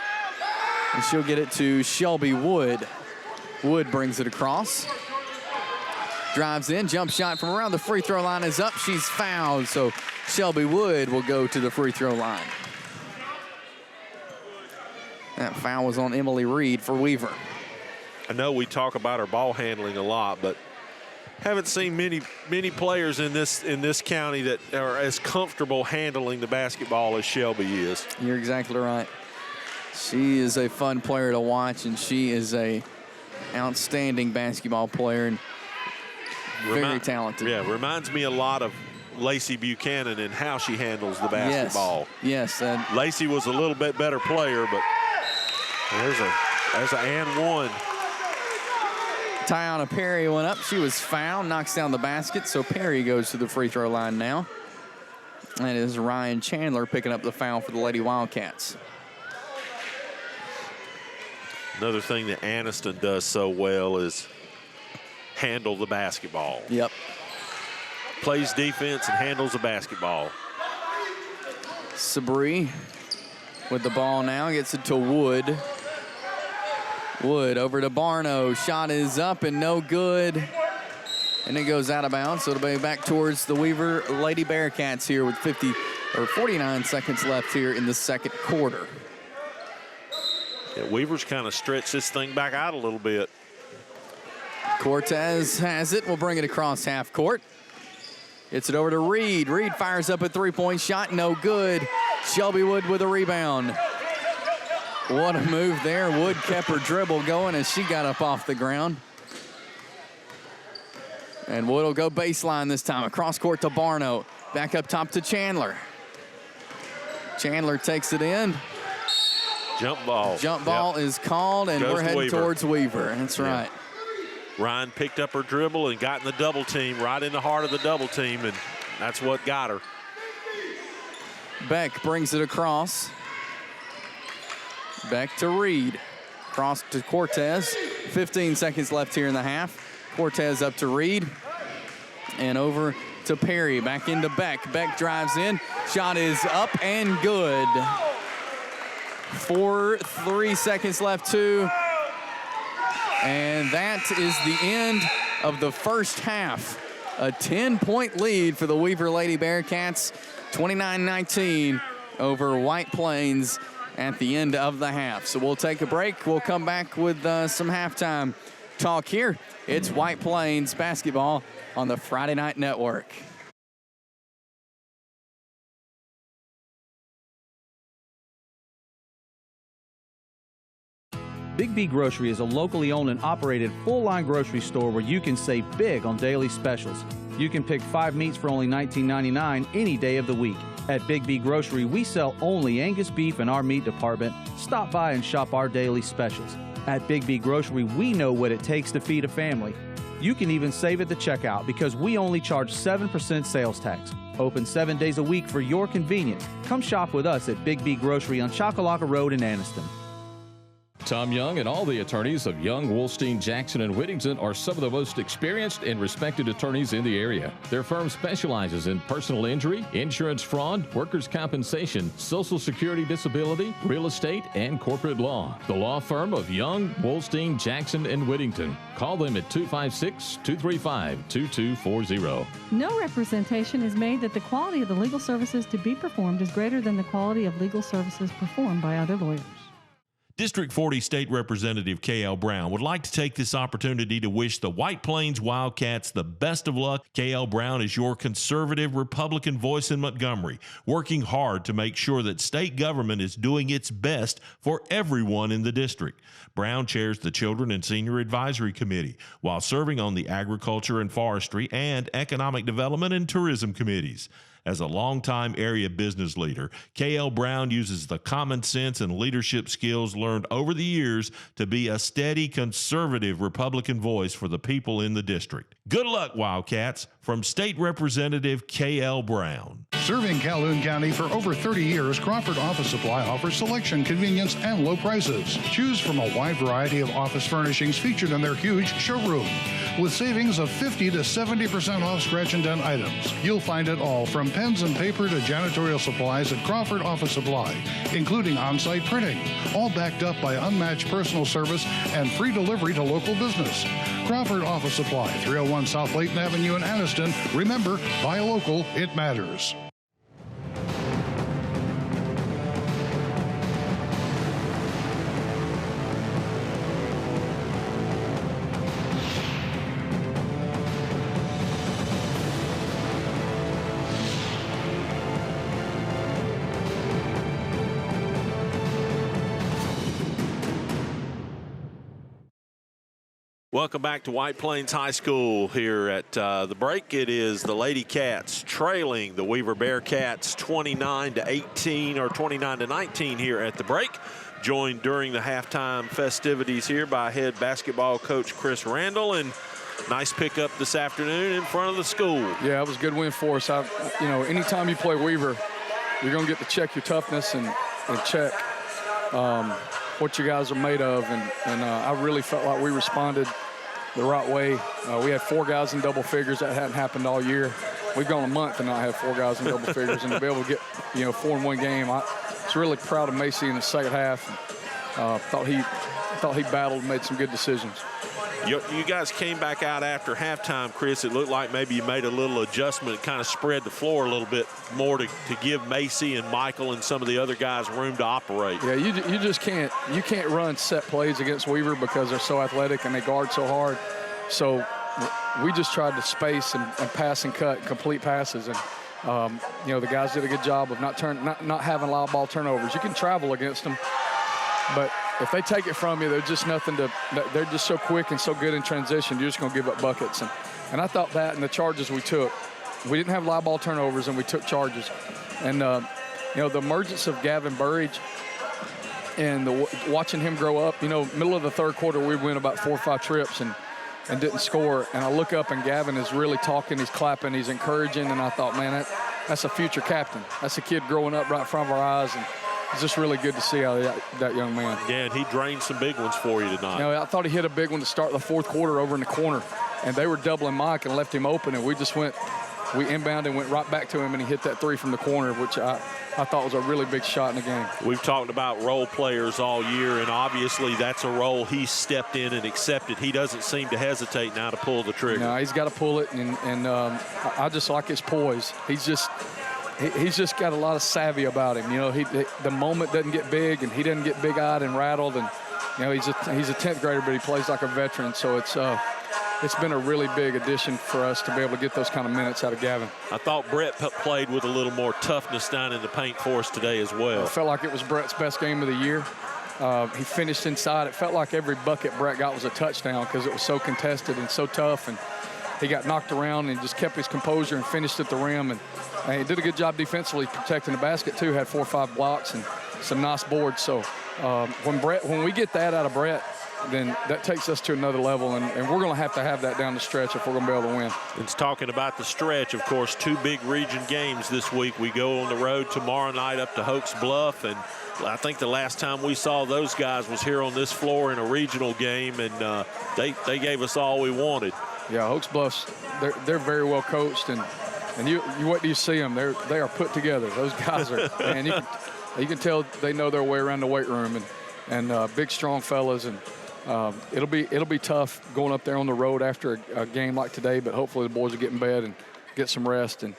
And she'll get it to Shelby Wood. Wood brings it across. Drives in, jump shot from around the free throw line is up. She's fouled, so Shelby Wood will go to the free throw line. That foul was on Emily Reed for Weaver. I know we talk about her ball handling a lot, but haven't seen many players in this county that are as comfortable handling the basketball as Shelby is. You're exactly right. She is a fun player to watch, and she is a outstanding basketball player and very talented. Yeah, reminds me a lot of Lacey Buchanan and how she handles the basketball. Yes. Lacey was a little bit better player, but there's an and one. Tiana Perry went up. She was fouled, knocks down the basket, so Perry goes to the free throw line now. That is Ryan Chandler picking up the foul for the Lady Wildcats. Another thing that Aniston does so well is handle the basketball. Yep. Plays defense and handles the basketball. Sabri with the ball now, gets it to Wood. Wood over to Barno. Shot is up and no good. And it goes out of bounds, so it'll be back towards the Weaver Lady Bearcats here with 49 seconds left here in the second quarter. Yeah, Weaver's kind of stretched this thing back out a little bit. Cortez has it. We'll bring it across half court. Gets it over to Reed. Reed fires up a three-point shot. No good. Shelby Wood with a rebound. What a move there. Wood kept her dribble going as she got up off the ground. And Wood will go baseline this time. Across court to Barno. Back up top to Chandler. Chandler takes it in. Jump ball. Jump ball is called, and we're heading towards Weaver. That's right. Ryan picked up her dribble and got in the double team, right in the heart of the double team, and that's what got her. Beck brings it across. Back to Reed. Cross to Cortez. 15 seconds left here in the half. Cortez up to Reed. And over to Perry. Back into Beck. Beck drives in. Shot is up and good. 3 seconds left too. And that is the end of the first half. A 10-point lead for the Weaver Lady Bearcats. 29-19 over White Plains at the end of the half. So we'll take a break. We'll come back with some halftime talk here. It's White Plains basketball on the Friday Night Network. Big B Grocery is a locally owned and operated full-line grocery store where you can save big on daily specials. You can pick 5 meats for only $19.99 any day of the week. At Big B Grocery, we sell only Angus beef in our meat department. Stop by and shop our daily specials. At Big B Grocery, we know what it takes to feed a family. You can even save at the checkout because we only charge 7% sales tax. Open 7 days a week for your convenience. Come shop with us at Big B Grocery on Chocolaca Road in Anniston. Tom Young and all the attorneys of Young, Wolstein, Jackson, and Whittington are some of the most experienced and respected attorneys in the area. Their firm specializes in personal injury, insurance fraud, workers' compensation, Social Security disability, real estate, and corporate law. The law firm of Young, Wolstein, Jackson, and Whittington. Call them at 256-235-2240. No representation is made that the quality of the legal services to be performed is greater than the quality of legal services performed by other lawyers. District 40 State Representative K.L. Brown would like to take this opportunity to wish the White Plains Wildcats the best of luck. K.L. Brown is your conservative Republican voice in Montgomery, working hard to make sure that state government is doing its best for everyone in the district. Brown chairs the Children and Senior Advisory Committee while serving on the Agriculture and Forestry and Economic Development and Tourism Committees. As a longtime area business leader, K.L. Brown uses the common sense and leadership skills learned over the years to be a steady, conservative Republican voice for the people in the district. Good luck, Wildcats, from State Representative K.L. Brown. Serving Calhoun County for over 30 years, Crawford Office Supply offers selection, convenience, and low prices. Choose from a wide variety of office furnishings featured in their huge showroom. With savings of 50 to 70% off scratch and dent items. You'll find it all from pens and paper to janitorial supplies at Crawford Office Supply, including on-site printing, all backed up by unmatched personal service and free delivery to local business. Crawford Office Supply, 301 South Layton Avenue in Anniston. Remember, buy local, it matters. Welcome back to White Plains High School here at the break. It is the Ladycats trailing the Weaver Bearcats 29-18 or 29-19 here at the break. Joined during the halftime festivities here by head basketball coach Chris Randall, and nice pickup this afternoon in front of the school. Yeah, it was a good win for us. Anytime you play Weaver, you're going to get to check your toughness and check what you guys are made of, and I really felt like we responded the right way. We had 4 guys in double figures. That hadn't happened all year. We've gone a month and not have 4 guys in double figures, and to be able to get 4 in one game, I was really proud of Macy in the second half. Thought he battled, made some good decisions. You guys came back out after halftime, Chris. It looked like maybe you made a little adjustment, kind of spread the floor a little bit more to give Macy and Michael and some of the other guys room to operate. Yeah, you just can't run set plays against Weaver because they're so athletic and they guard so hard. So we just tried to space and pass and cut, complete passes, and the guys did a good job of not having loud ball turnovers. You can travel against them, but if they take it from you, they're just they're just so quick and so good in transition, you're just going to give up buckets. And I thought that in the charges we took, we didn't have live ball turnovers and we took charges. And, the emergence of Gavin Burridge and watching him grow up, middle of the third quarter, we went about 4 or 5 trips and didn't score. And I look up and Gavin is really talking, he's clapping, he's encouraging. And I thought, man, that's a future captain. That's a kid growing up right in front of our eyes. And it's just really good to see out of that young man. Yeah, and he drained some big ones for you tonight. I thought he hit a big one to start the fourth quarter over in the corner, and they were doubling Mike and left him open, and we inbounded and went right back to him, and he hit that 3 from the corner, which I thought was a really big shot in the game. We've talked about role players all year, and obviously that's a role he stepped in and accepted. He doesn't seem to hesitate now to pull the trigger. No, he's got to pull it, and I just like his poise. He's just got a lot of savvy about him. The moment doesn't get big, and he doesn't get big-eyed and rattled. And he's a 10th grader, but he plays like a veteran. So it's been a really big addition for us to be able to get those kind of minutes out of Gavin. I thought Brett played with a little more toughness down in the paint for us today as well. I felt like it was Brett's best game of the year. He finished inside. It felt like every bucket Brett got was a touchdown because it was so contested and so tough. And he got knocked around and just kept his composure and finished at the rim. And he did a good job defensively protecting the basket too. Had 4 or 5 blocks and some nice boards. So when we get that out of Brett, then that takes us to another level, and we're going to have that down the stretch if we're going to be able to win. It's talking about the stretch, of course, 2 big region games this week. We go on the road tomorrow night up to Hoax Bluff, and I think the last time we saw those guys was here on this floor in a regional game, and they gave us all we wanted. Yeah, Hoax Bluffs, they're very well coached, and what do you see them? They are put together. Those guys are, man, you can tell they know their way around the weight room, and big, strong fellas, and it'll be tough going up there on the road after a game like today, but hopefully the boys will get in bed and get some rest and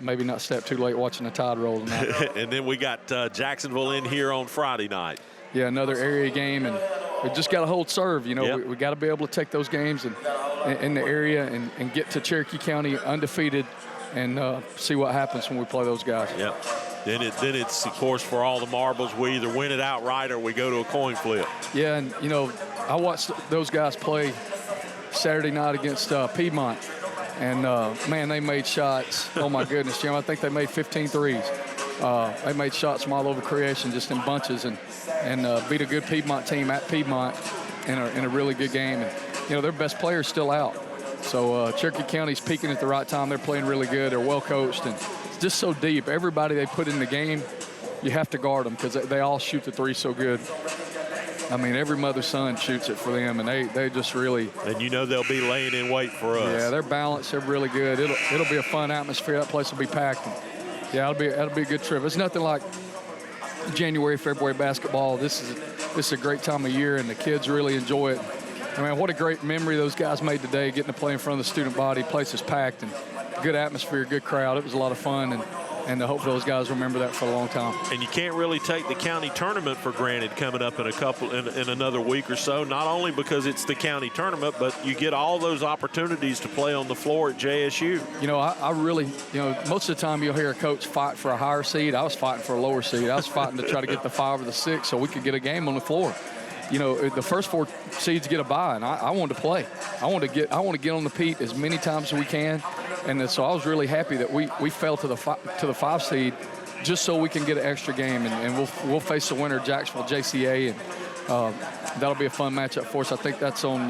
maybe not stay up too late watching the Tide roll tonight. And then we got Jacksonville in here on Friday night. another area game, and we just got to hold serve. You know, we got to be able to take those games in the area and get to Cherokee County undefeated and see what happens when we play those guys. Yep. Then it's, of course, for all the marbles, we either win it outright or we go to a coin flip. Yeah, and, you know, I watched those guys play Saturday night against Piedmont. And, man, they made shots. Oh, my goodness, Jim, I think they made 15 threes. They made shots from all over creation, just in bunches, and beat a good Piedmont team at Piedmont in a really good game. And, you know, their best player's still out. So Cherokee County's peaking at the right time. They're playing really good. They're well coached, and it's just so deep. Everybody they put in the game, you have to guard them because they all shoot the three so good. I mean, every mother's son shoots it for them, and they just really. And you know they'll be laying in wait for us. Yeah, they're balanced. They're really good. It'll be a fun atmosphere. That place will be packed. And, yeah, that'll be a good trip. It's nothing like January, February basketball. This is a great time of year, and the kids really enjoy it. I mean, what a great memory those guys made today, getting to play in front of the student body. Place is packed, and good atmosphere, good crowd. It was a lot of fun, and hopefully those guys remember that for a long time. And you can't really take the county tournament for granted coming up in another week or so, not only because it's the county tournament, but you get all those opportunities to play on the floor at JSU. You know, I really, you know, most of the time you'll hear a coach fight for a higher seed. I was fighting for a lower seed. I was fighting to try to get the 5 or the 6 so we could get a game on the floor. You know, the first 4 seeds get a bye, and I wanted to play. I want to get on the peat as many times as we can, and so I was really happy that we fell to the 5 seed just so we can get an extra game, and we'll face the winner, Jacksonville JCA, and that'll be a fun matchup for us. I think that's on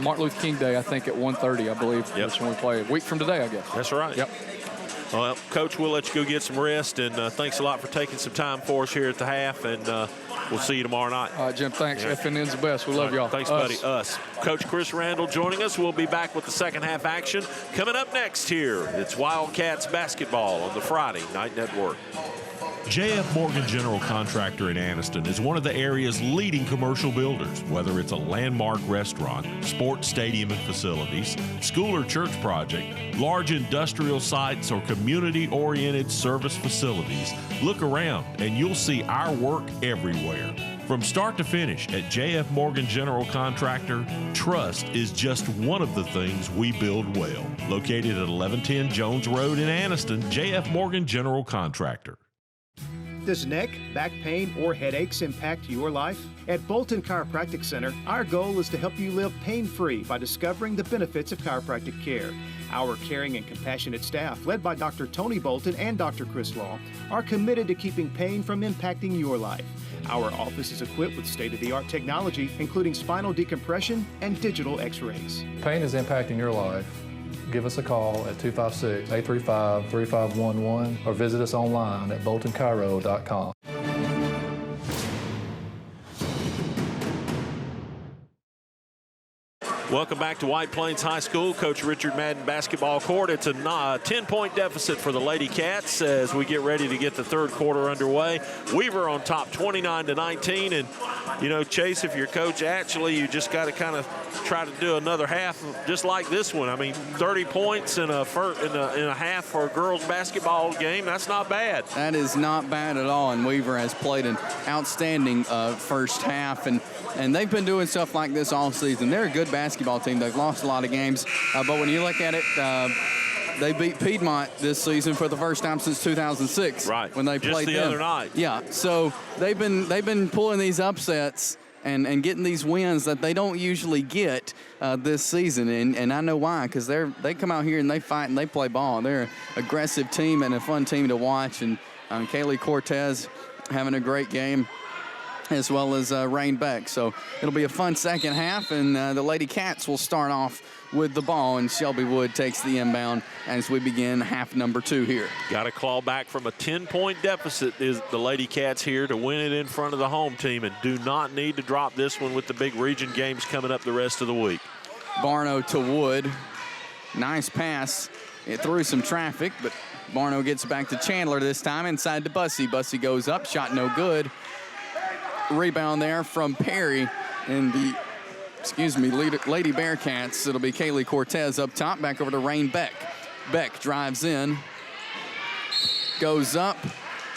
Martin Luther King Day. I think at 1:30, I believe. Yep. That's when we play. A week from today, I guess. That's right. Yep. Well, Coach, we'll let you go get some rest, and thanks a lot for taking some time for us here at the half, and we'll see you tomorrow night. All right, Jim, thanks. Yeah. FNN's the best. We love y'all. Thanks, buddy. Us. Coach Chris Randall joining us. We'll be back with the second half action. Coming up next here, it's Wildcats basketball on the Friday Night Network. J.F. Morgan General Contractor in Anniston is one of the area's leading commercial builders. Whether it's a landmark restaurant, sports stadium and facilities, school or church project, large industrial sites, or community-oriented service facilities, look around and you'll see our work everywhere. From start to finish at J.F. Morgan General Contractor, trust is just one of the things we build well. Located at 1110 Jones Road in Anniston, J.F. Morgan General Contractor. Does neck, back pain, or headaches impact your life? At Bolton Chiropractic Center, our goal is to help you live pain-free by discovering the benefits of chiropractic care. Our caring and compassionate staff, led by Dr. Tony Bolton and Dr. Chris Law, are committed to keeping pain from impacting your life. Our office is equipped with state-of-the-art technology, including spinal decompression and digital x-rays. Pain is impacting your life. Give us a call at 256-835-3511 or visit us online at boltonchiro.com. Welcome back to White Plains High School. Coach Richard Madden basketball court. It's a 10-point deficit for the Ladycats as we get ready to get the third quarter underway. Weaver on top 29-19. And, you know, Chase, if you're coach, actually, you just got to kind of try to do another half just like this one. I mean, 30 points in a half for a girls basketball game, that's not bad. That is not bad at all. And Weaver has played an outstanding first half. And they've been doing stuff like this all season. They're a good basketball team. They've lost a lot of games. But when you look at it, they beat Piedmont this season for the first time since 2006. Right. When they played them. Just the other night. Yeah. So they've been pulling these upsets and getting these wins that they don't usually get this season. And I know why, because they come out here and they fight and they play ball. They're an aggressive team and a fun team to watch. And Kaylee Cortez having a great game, as well as Rain Beck. So it'll be a fun second half, and the Ladycats will start off with the ball, and Shelby Wood takes the inbound as we begin half number 2 here. Got to claw back from a 10-point deficit is the Ladycats here to win it in front of the home team, and do not need to drop this one with the big region games coming up the rest of the week. Barno to Wood. Nice pass. It threw some traffic, but Barno gets back to Chandler this time inside to Bussey. Bussey goes up, shot no good. Rebound there from Perry in the, Lady Bearcats. It'll be Kaylee Cortez up top, back over to Rain Beck. Beck drives in, goes up,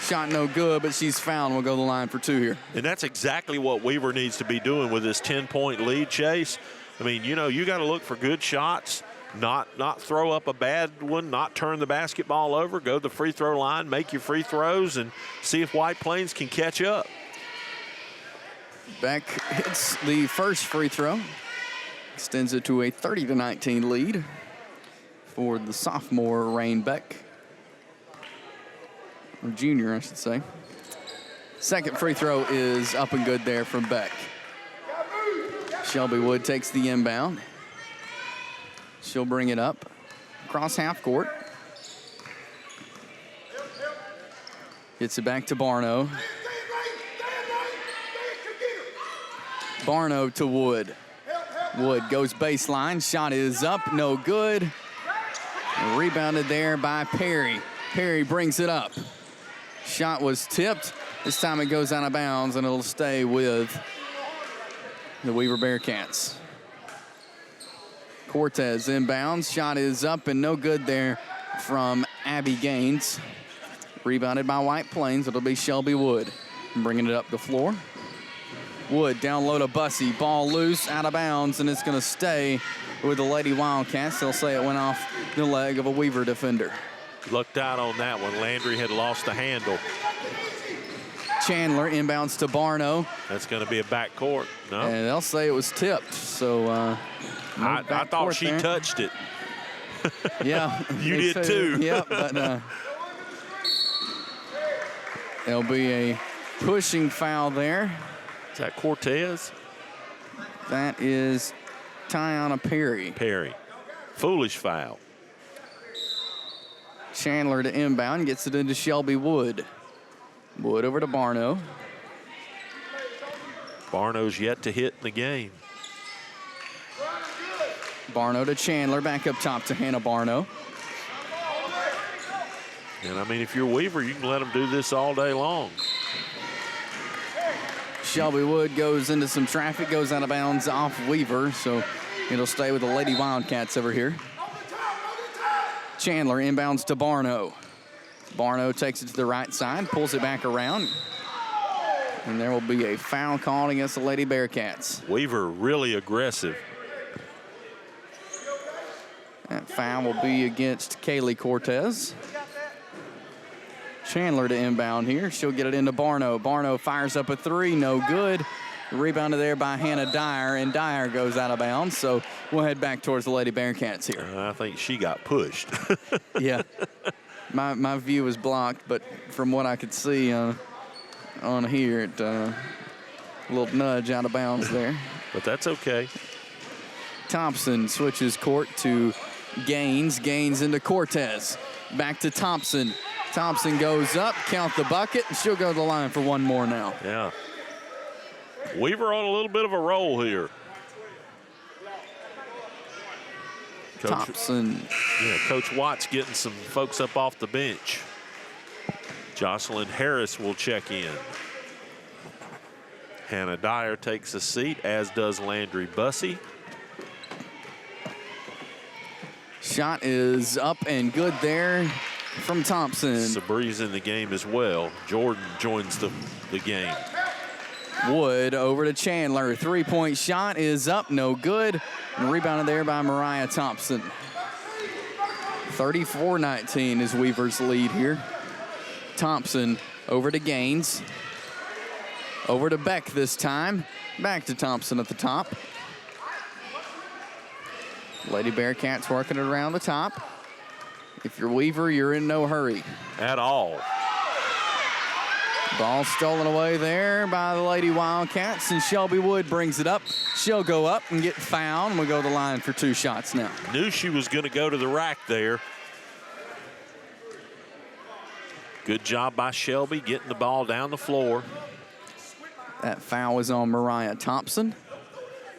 shot no good, but she's fouled. We'll go to the line for 2 here. And that's exactly what Weaver needs to be doing with this 10-point lead, Chase. I mean, you know, you got to look for good shots, not throw up a bad one, not turn the basketball over, go to the free throw line, make your free throws, and see if White Plains can catch up. Beck hits the first free throw. Extends it to a 30-19 lead for the sophomore Rain Beck. Or junior, I should say. Second free throw is up and good there from Beck. Shelby Wood takes the inbound. She'll bring it up across half court. Gets it back to Barno. Barno to Wood. Wood goes baseline. Shot is up, no good. Rebounded there by Perry. Perry brings it up. Shot was tipped. This time it goes out of bounds, and it'll stay with the Weaver Bearcats. Cortez inbounds. Shot is up and no good there from Abby Gaines. Rebounded by White Plains. It'll be Shelby Wood bringing it up the floor. Wood down low to Bussey. Ball loose, out of bounds, and it's going to stay with the Lady Wildcats. They'll say it went off the leg of a Weaver defender. Looked out on that one. Landry had lost the handle. Chandler inbounds to Barno. That's going to be a backcourt. No. And they'll say it was tipped. So I thought she touched it. Yeah. You did too. Yeah, but there'll be a pushing foul there. Is that Cortez? That is Tiana Perry. Perry. Foolish foul. Chandler to inbound, gets it into Shelby Wood. Wood over to Barno. Barno's yet to hit in the game. Barno to Chandler, back up top to Hannah Barno. And I mean, if you're Weaver, you can let them do this all day long. Shelby Wood goes into some traffic, goes out of bounds off Weaver, so it'll stay with the Lady Wildcats over here. Chandler inbounds to Barno. Barno takes it to the right side, pulls it back around. And there will be a foul called against the Lady Bearcats. Weaver really aggressive. That foul will be against Kaylee Cortez. Chandler to inbound here. She'll get it into Barno. Barno fires up a three, no good. Rebounded there by Hannah Dyer, and Dyer goes out of bounds. So we'll head back towards the Lady Bearcats here. I think she got pushed. Yeah. My view was blocked, but from what I could see on here, a little nudge out of bounds there. But that's okay. Thompson switches court to Gaines. Gaines into Cortez. Back to Thompson. Thompson goes up, count the bucket, and she'll go to the line for one more now. Yeah. Weaver on a little bit of a roll here. Thompson. Yeah, Coach Watts getting some folks up off the bench. Jocelyn Harris will check in. Hannah Dyer takes a seat, as does Landry Bussey. Shot is up and good there from Thompson. Sabri's in the game as well. Jordan joins the game. Wood over to Chandler. Three-point shot is up, no good. And rebounded there by Mariah Thompson. 34-19 is Weaver's lead here. Thompson over to Gaines. Over to Beck this time. Back to Thompson at the top. Lady Bearcats working it around the top. If you're Weaver, you're in no hurry. At all. Ball stolen away there by the Lady Wildcats, and Shelby Wood brings it up. She'll go up and get fouled, and we'll go to the line for two shots now. Knew she was going to go to the rack there. Good job by Shelby getting the ball down the floor. That foul was on Mariah Thompson.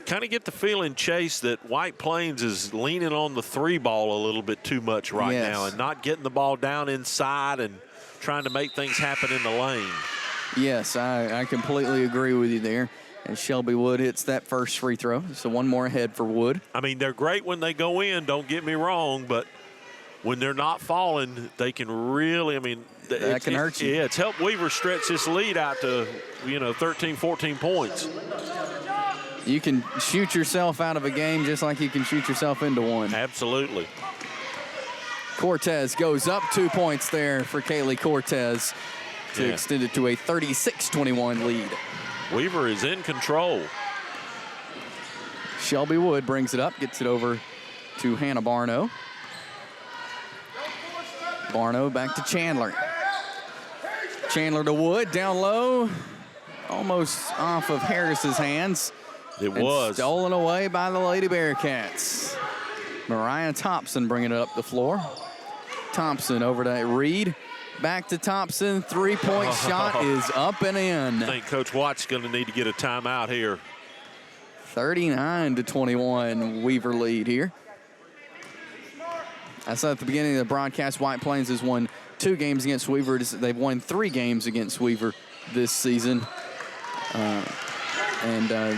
Kind of get the feeling, Chase, that White Plains is leaning on the three ball a little bit too much right now and not getting the ball down inside and trying to make things happen in the lane. Yes, I completely agree with you there. And Shelby Wood hits that first free throw. So one more ahead for Wood. I mean, they're great when they go in, don't get me wrong, but when they're not falling, they can really, I mean, that can hurt you. Yeah, it's helped Weaver stretch this lead out to, 13, 14 points. You can shoot yourself out of a game just like you can shoot yourself into one. Absolutely. Cortez goes up 2 points there for Kaylee Cortez to extend it to a 36-21 lead. Weaver is in control. Shelby Wood brings it up, gets it over to Hannah Barno. Barno back to Chandler. Chandler to Wood, down low, almost off of Harris's hands. It was. Stolen away by the Lady Bearcats. Mariah Thompson bringing it up the floor. Thompson over to Reed. Back to Thompson. Three-point shot is up and in. I think Coach Watt's going to need to get a timeout here. 39-21 Weaver lead here. I said at the beginning of the broadcast, White Plains has won 2 games against Weaver. They've won 3 games against Weaver this season.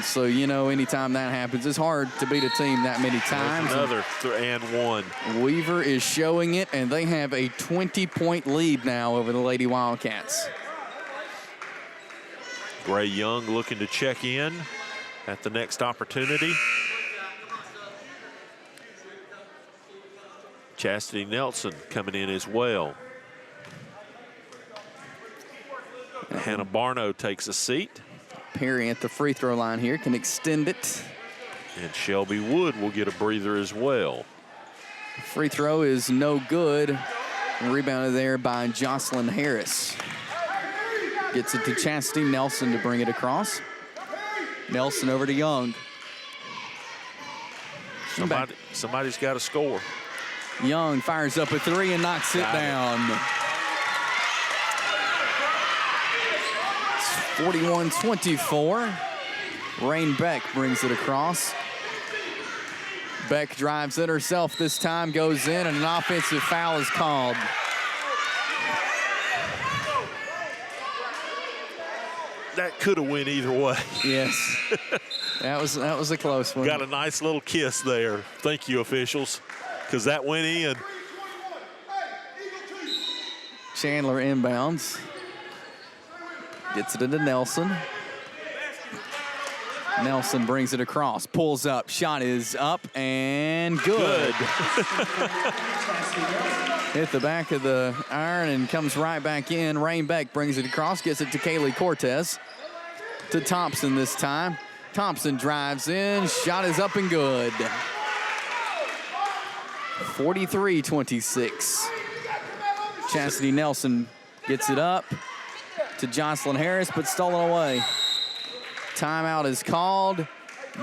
So, anytime that happens, it's hard to beat a team that many times. There's another and one. Weaver is showing it, and they have a 20-point lead now over the Lady Wildcats. Gray Young looking to check in at the next opportunity. Chastity Nelson coming in as well. Hannah Barno takes a seat. Perry at the free throw line here can extend it. And Shelby Wood will get a breather as well. Free throw is no good. Rebounded there by Jocelyn Harris. Gets it to Chastity Nelson to bring it across. Nelson over to Young. Somebody's got to score. Young fires up a 3 and knocks it down. 41-24. Rain Beck brings it across. Beck drives it herself this time, goes in, and an offensive foul is called. That could have went either way. Yes. that was a close one. Got a nice little kiss there. Thank you, officials, because that went in. Chandler inbounds. Gets it into Nelson. Nelson brings it across, pulls up, shot is up and good. Hit the back of the iron and comes right back in. Rain Beck brings it across, gets it to Kaylee Cortez. To Thompson this time. Thompson drives in, shot is up and good. 43-26. Chastity Nelson gets it up to Jocelyn Harris, but stolen away. Timeout is called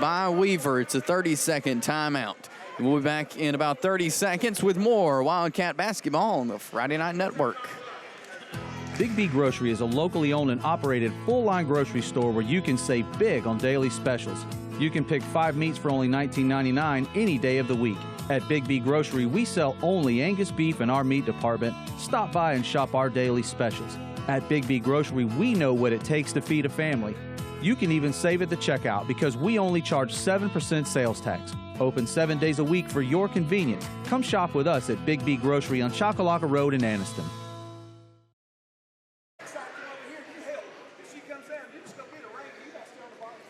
by Weaver. It's a 30-second timeout. We'll be back in about 30 seconds with more Wildcat basketball on the Friday Night Network. Big B Grocery is a locally owned and operated full-line grocery store where you can save big on daily specials. You can pick 5 meats for only $19.99 any day of the week. At Big B Grocery, we sell only Angus beef in our meat department. Stop by and shop our daily specials. At Big B Grocery, we know what it takes to feed a family. You can even save at the checkout because we only charge 7% sales tax. Open 7 days a week for your convenience. Come shop with us at Big B Grocery on Chocolaca Road in Anniston.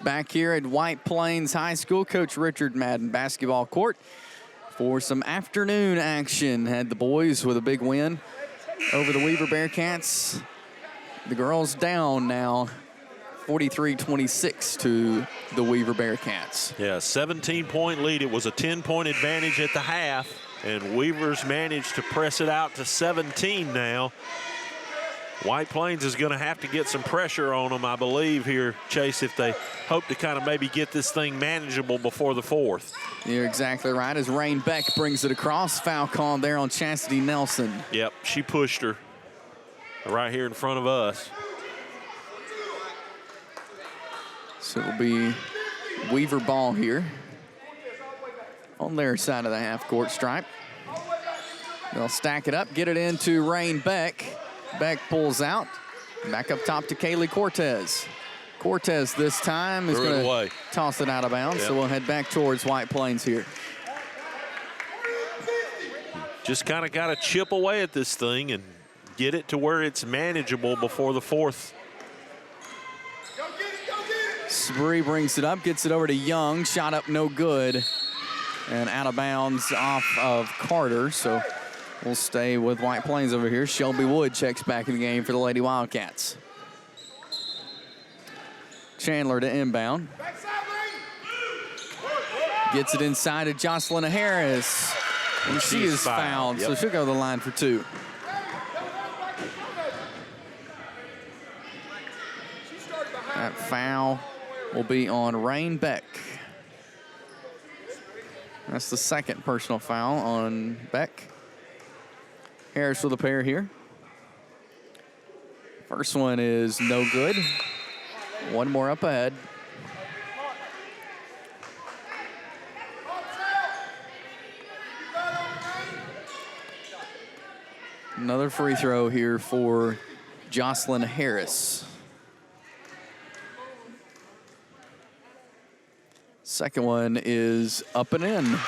Back here at White Plains High School, Coach Richard Madden basketball court for some afternoon action. Had the boys with a big win over the Weaver Bearcats. The girls down now 43-26 to the Weaver Bearcats. Yeah, 17-point lead. It was a 10-point advantage at the half, and Weaver's managed to press it out to 17 now. White Plains is going to have to get some pressure on them, I believe, here, Chase, if they hope to kind of maybe get this thing manageable before the fourth. You're exactly right. As Rain Beck brings it across, foul call there on Chastity Nelson. Yep, she pushed her right here in front of us. So it'll be Weaver ball here on their side of the half-court stripe. They'll stack it up, get it into Rain Beck. Beck pulls out. Back up top to Kaylee Cortez. Cortez this time is going to toss it out of bounds, so we'll head back towards White Plains here. Just kind of got to chip away at this thing and get it to where it's manageable before the fourth. Spree brings it up, gets it over to Young. Shot up, no good. And out of bounds off of Carter. So we'll stay with White Plains over here. Shelby Wood checks back in the game for the Lady Wildcats. Chandler to inbound. Gets it inside to Jocelyn Harris. And she is fouled, so she'll go to the line for 2. That foul will be on Rain Beck. That's the second personal foul on Beck. Harris with a pair here. First one is no good. One more up ahead. Another free throw here for Jocelyn Harris. Second one is up and in.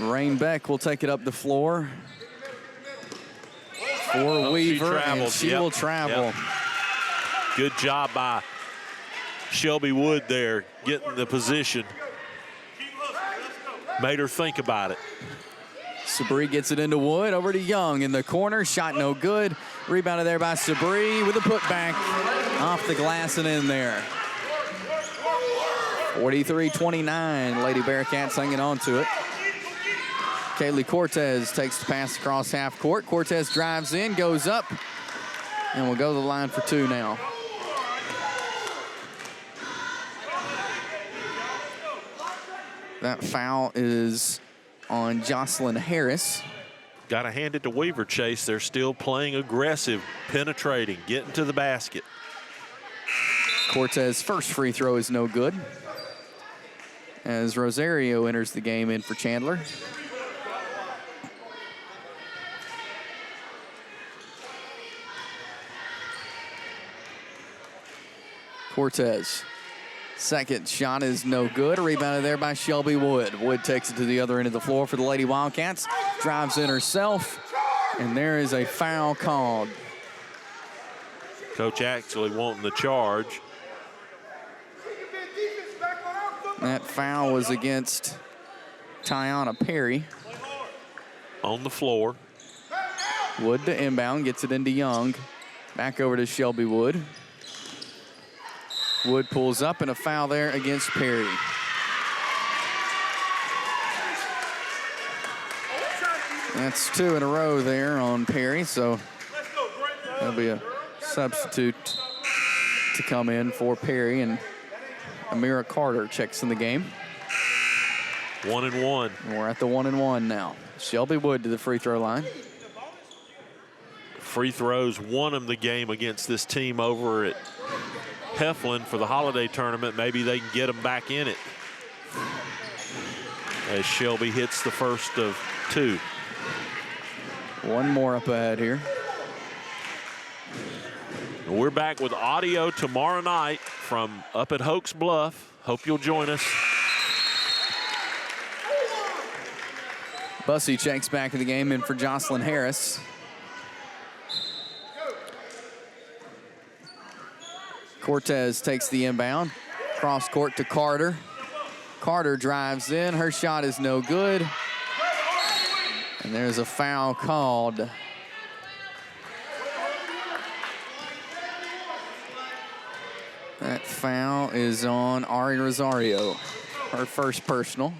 Rain Beck will take it up the floor for Weaver, and she will travel. Good job by Shelby Wood there, getting the position. Made her think about it. Sabri gets it into Wood, over to Young in the corner. Shot no good. Rebounded there by Sabri with a putback off the glass and in there. 43-29, Lady Bearcats hanging on to it. Kaylee Cortez takes the pass across half court. Cortez drives in, goes up, and will go to the line for 2 now. That foul is on Jocelyn Harris. Got to hand it to Weaver, Chase. They're still playing aggressive, penetrating, getting to the basket. Cortez's first free throw is no good, as Rosario enters the game in for Chandler. Cortez, second shot is no good. Rebounded there by Shelby Wood. Wood takes it to the other end of the floor for the Lady Wildcats. Drives in herself, and there is a foul called. Coach actually wanting the charge. That foul was against Tiana Perry. On the floor. Wood to inbound, gets it into Young. Back over to Shelby Wood. Wood pulls up, and a foul there against Perry. That's 2 in a row there on Perry, so there'll be a substitute to come in for Perry, and Amira Carter checks in the game. 1-1. We're at the 1-1 now. Shelby Wood to the free throw line. Free throws won them the game against this team over at Heflin for the holiday tournament. Maybe they can get them back in it, as Shelby hits the first of 2. One more up ahead here. We're back with audio tomorrow night from up at Hoax Bluff. Hope you'll join us. Bussey checks back in the game in for Jocelyn Harris. Cortez takes the inbound. Cross court to Carter. Carter drives in. Her shot is no good. And there's a foul called. That foul is on Ari Rosario. Her first personal.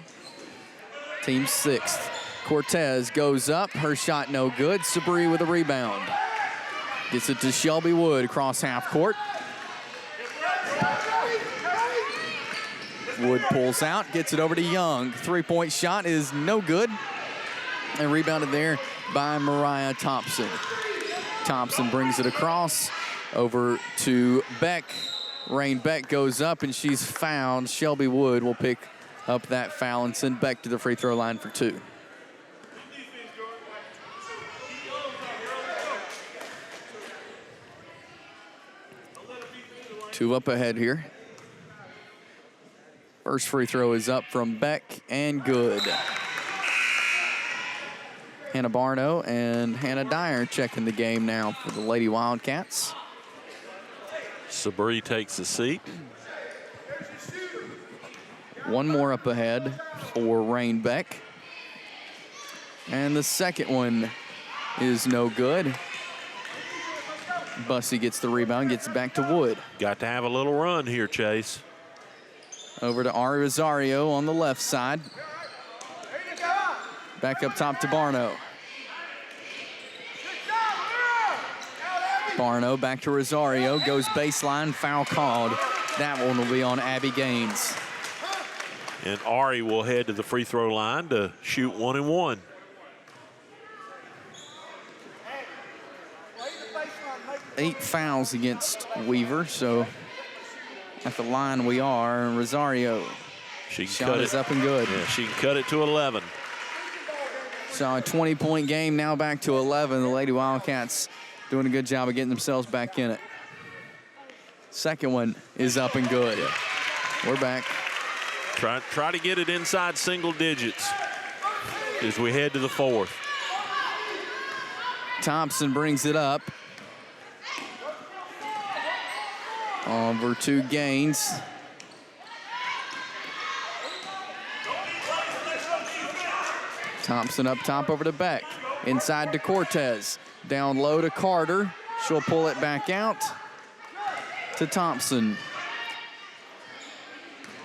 Team 6th. Cortez goes up. Her shot no good. Sabri with a rebound. Gets it to Shelby Wood across half court. Wood pulls out, gets it over to Young. 3-point shot is no good. And rebounded there by Mariah Thompson. Thompson brings it across over to Beck. Rain Beck goes up, and she's fouled. Shelby Wood will pick up that foul and send Beck to the free throw line for 2. Two up ahead here. First free throw is up from Beck and good. Hannah Barno and Hannah Dyer checking the game now for the Lady Wildcats. Sabri takes a seat. One more up ahead for Rain Beck. And the second one is no good. Bussey gets the rebound, gets it back to Wood. Got to have a little run here, Chase. Over to Ari Rosario on the left side. Back up top to Barno. Barno back to Rosario, goes baseline, foul called. That one will be on Abby Gaines. And Ari will head to the free throw line to shoot 1 and 1. Eight fouls against Weaver, so at the line we are. Rosario. Shot is up and good. Yeah, she can cut it to 11. So a 20-point game, now back to 11. The Lady Wildcats doing a good job of getting themselves back in it. Second one is up and good. We're back. Try to get it inside single digits as we head to the fourth. Thompson brings it up. Over to Gaines. Thompson up top over to Beck. Inside to Cortez. Down low to Carter. She'll pull it back out to Thompson.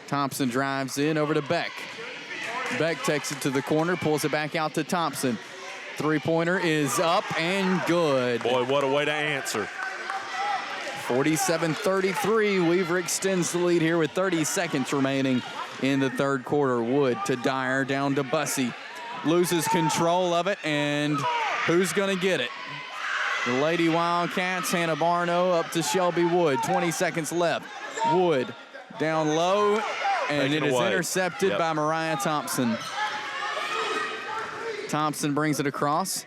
Thompson drives in over to Beck. Beck takes it to the corner, pulls it back out to Thompson. Three-pointer is up and good. Boy, what a way to answer. 47-33. Weaver extends the lead here with 30 seconds remaining in the third quarter. Wood to Dyer, down to Bussey. Loses control of it, and who's going to get it? The Lady Wildcats, Hannah Barno up to Shelby Wood. 20 seconds left. Wood down low, and it is intercepted by Mariah Thompson. Thompson brings it across.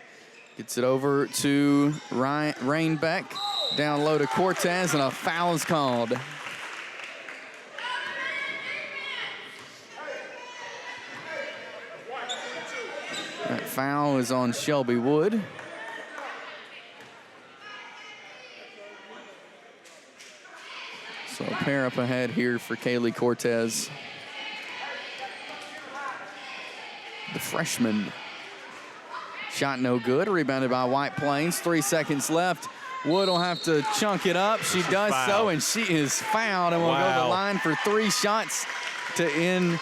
Gets it over to Rain Beck. Down low to Cortez, and a foul is called. That foul is on Shelby Wood. So a pair up ahead here for Kaylee Cortez. The freshman. Shot no good, rebounded by White Plains. 3 seconds left. Wood will have to chunk it up. She does so, and she is fouled, and will go to the line for 3 shots to end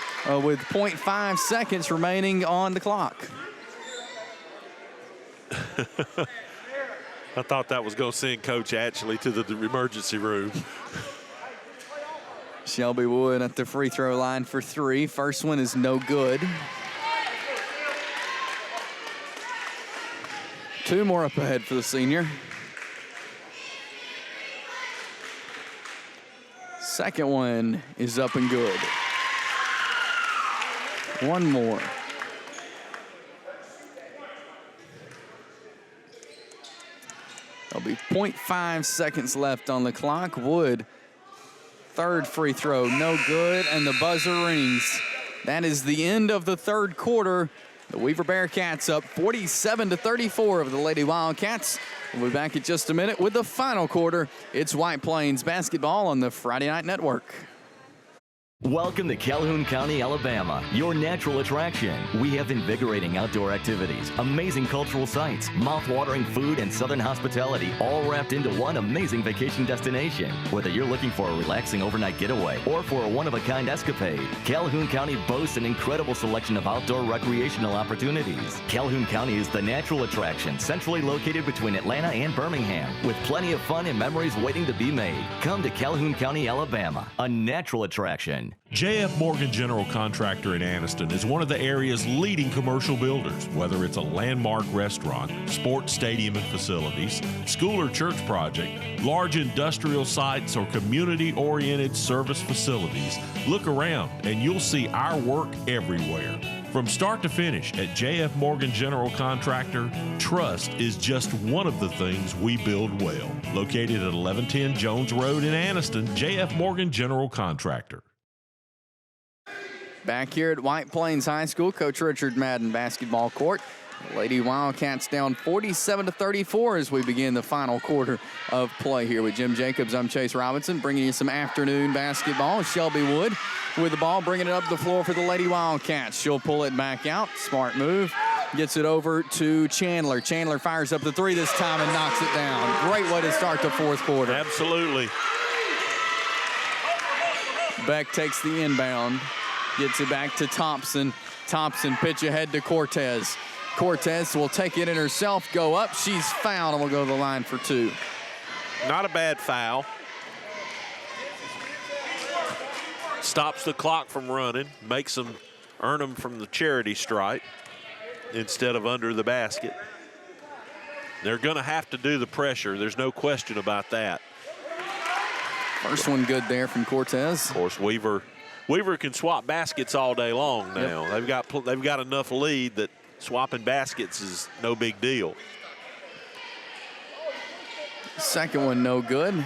with 0.5 seconds remaining on the clock. I thought that was going to send Coach Ashley to the emergency room. Shelby Wood at the free throw line for 3. First one is no good. 2 more up ahead for the senior. Second one is up and good. 1 more. There'll be 0.5 seconds left on the clock. Wood, third free throw, no good, and the buzzer rings. That is the end of the third quarter. The Weaver Bearcats up 47-34 of the Lady Wildcats. We'll be back in just a minute with the final quarter. It's White Plains basketball on the Friday Night Network. Welcome to Calhoun County, Alabama, your natural attraction. We have invigorating outdoor activities, amazing cultural sites, mouth-watering food, and southern hospitality, all wrapped into one amazing vacation destination. Whether you're looking for a relaxing overnight getaway or for a one-of-a-kind escapade, Calhoun County boasts an incredible selection of outdoor recreational opportunities. Calhoun County is the natural attraction, centrally located between Atlanta and Birmingham, with plenty of fun and memories waiting to be made. Come to Calhoun County, Alabama, a natural attraction. J.F. Morgan General Contractor in Anniston is one of the area's leading commercial builders. Whether it's a landmark restaurant, sports stadium and facilities, school or church project, large industrial sites, or community-oriented service facilities, look around and you'll see our work everywhere. From start to finish at J.F. Morgan General Contractor, trust is just one of the things we build well. Located at 1110 Jones Road in Anniston, J.F. Morgan General Contractor. Back here at White Plains High School, Coach Richard Madden basketball court. Lady Wildcats down 47-34 as we begin the final quarter of play here with Jim Jacobs. I'm Chase Robinson, bringing you some afternoon basketball. Shelby Wood with the ball, bringing it up the floor for the Lady Wildcats. She'll pull it back out. Smart move. Gets it over to Chandler. Chandler fires up the three this time and knocks it down. Great way to start the fourth quarter. Absolutely. Beck takes the inbound. Gets it back to Thompson. Thompson pitch ahead to Cortez. Cortez will take it in herself, go up. She's fouled and will go to the line for two. Not a bad foul. Stops the clock from running, makes them earn them from the charity stripe instead of under the basket. They're going to have to do the pressure. There's no question about that. First one good there from Cortez. Of course, Weaver can swap baskets all day long now. Yep. They've got enough lead that swapping baskets is no big deal. Second one no good.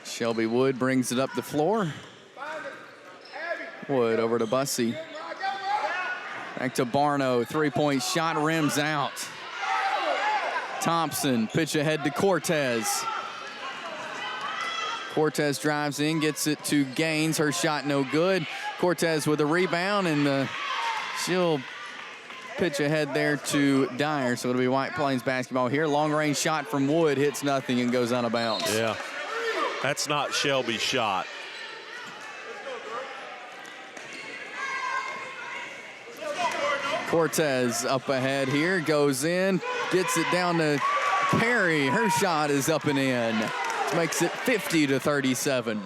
Shelby Wood brings it up the floor. Wood over to Bussey. Back to Barno. Three-point shot, rims out. Thompson, pitch ahead to Cortez. Cortez drives in, gets it to Gaines. Her shot no good. Cortez with a rebound, and she'll pitch ahead there to Dyer. So it'll be White Plains basketball here. Long-range shot from Wood hits nothing and goes out of bounds. Yeah, that's not Shelby's shot. Cortez up ahead here, goes in, gets it down to Perry. Her shot is up and in. Makes it 50-37.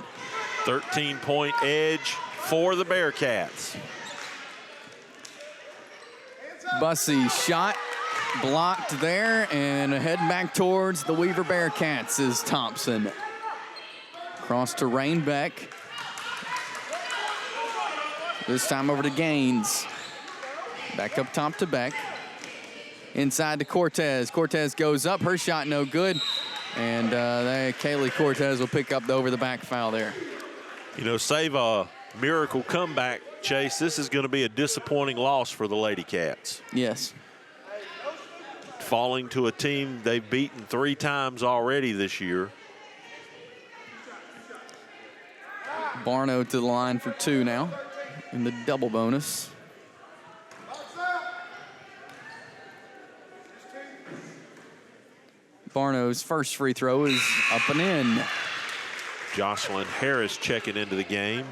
13-point edge for the Bearcats. Bussey shot blocked there, and heading back towards the Weaver Bearcats is Thompson. Cross to Rainbeck. This time over to Gaines. Back up top to Beck. Inside to Cortez. Cortez goes up. Her shot no good. And Kaylee Cortez will pick up the over-the-back foul there. You know, save a miracle comeback, Chase. This is going to be a disappointing loss for the Ladycats. Yes. Falling to a team they've beaten 3 times already this year. Barno to the line for 2 now in the double bonus. Barno's first free throw is up and in. Jocelyn Harris checking into the game.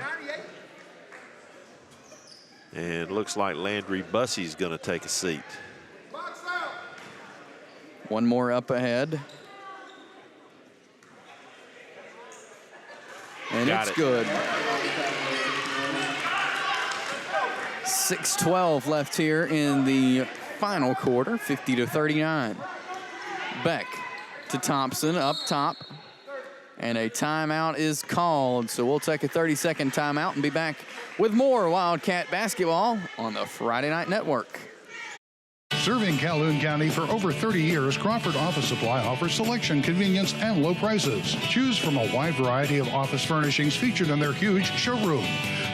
And looks like Landry Bussey's going to take a seat. One more up ahead. And Got it's it. good. 6:12 left here in the final quarter, 50-39. Beck to Thompson up top. And a timeout is called. So we'll take a 30-second timeout and be back with more Wildcat basketball on the Friday Night Network. Serving Calhoun County for over 30 years, Crawford Office Supply offers selection, convenience, and low prices. Choose from a wide variety of office furnishings featured in their huge showroom.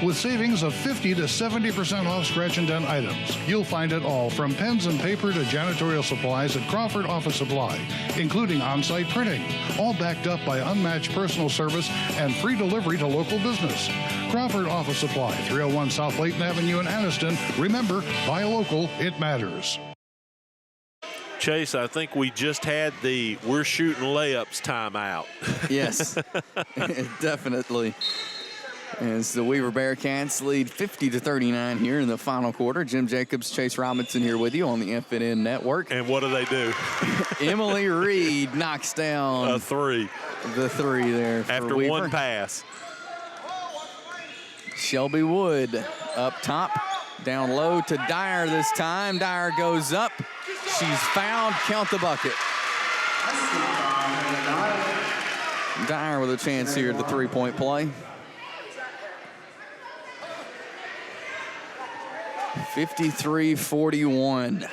With savings of 50 to 70% off scratch and dent items. You'll find it all from pens and paper to janitorial supplies at Crawford Office Supply, including on-site printing, all backed up by unmatched personal service and free delivery to local business. Crawford Office Supply, 301 South Layton Avenue in Anniston. Remember, buy local, it matters. Chase, I think we just had the we're shooting layups timeout. Yes, definitely. As the Weaver Bearcats lead 50-39 here in the final quarter. Jim Jacobs, Chase Robinson here with you on the FNN Network. And what do? Emily Reed knocks down a 3. The 3 there for after Weaver. one pass. Shelby Wood up top, down low to Dyer this time. Dyer goes up. She's fouled. Count the bucket. Dyer with a chance here at the three-point play. 53-41.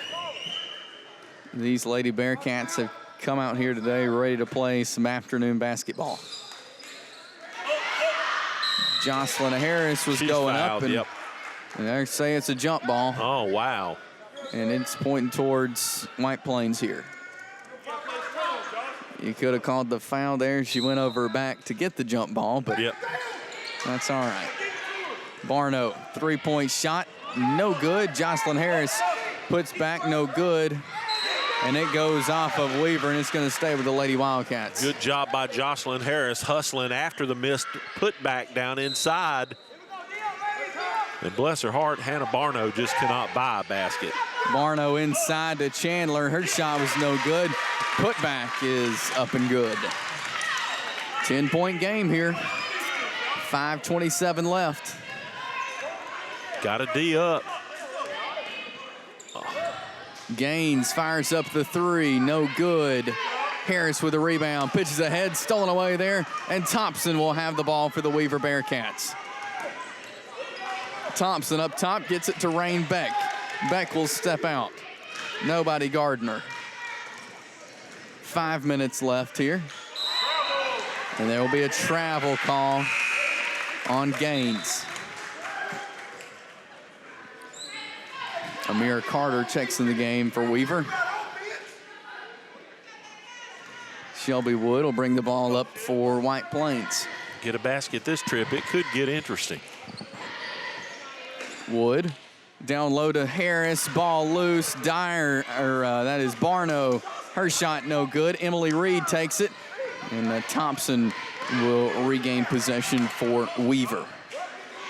These Lady Bearcats have come out here today ready to play some afternoon basketball. Jocelyn Harris was She's going fouled, up, and yep. they say it's a jump ball. Oh, wow. And it's pointing towards White Plains here. You could have called the foul there. She went over her back to get the jump ball, but that's all right. Barno, three-point shot, no good. Jocelyn Harris puts back, no good. And it goes off of Weaver, and it's going to stay with the Lady Wildcats. Good job by Jocelyn Harris, hustling after the missed putback down inside. And bless her heart, Hannah Barno just cannot buy a basket. Barno inside to Chandler. Her shot was no good. Putback is up and good. 10-point game here. 5:27 left. Got a D up. Gaines fires up the three, no good. Harris with a rebound, pitches ahead, stolen away there, and Thompson will have the ball for the Weaver Bearcats. Thompson up top gets it to Rain Beck. Beck will step out. Nobody guarding her. 5 minutes left here. And there will be a travel call on Gaines. Amira Carter checks in the game for Weaver. Shelby Wood will bring the ball up for White Plains. Get a basket this trip, it could get interesting. Wood down low to Harris, ball loose. That is Barno. Her shot no good. Emily Reed takes it, and Thompson will regain possession for Weaver.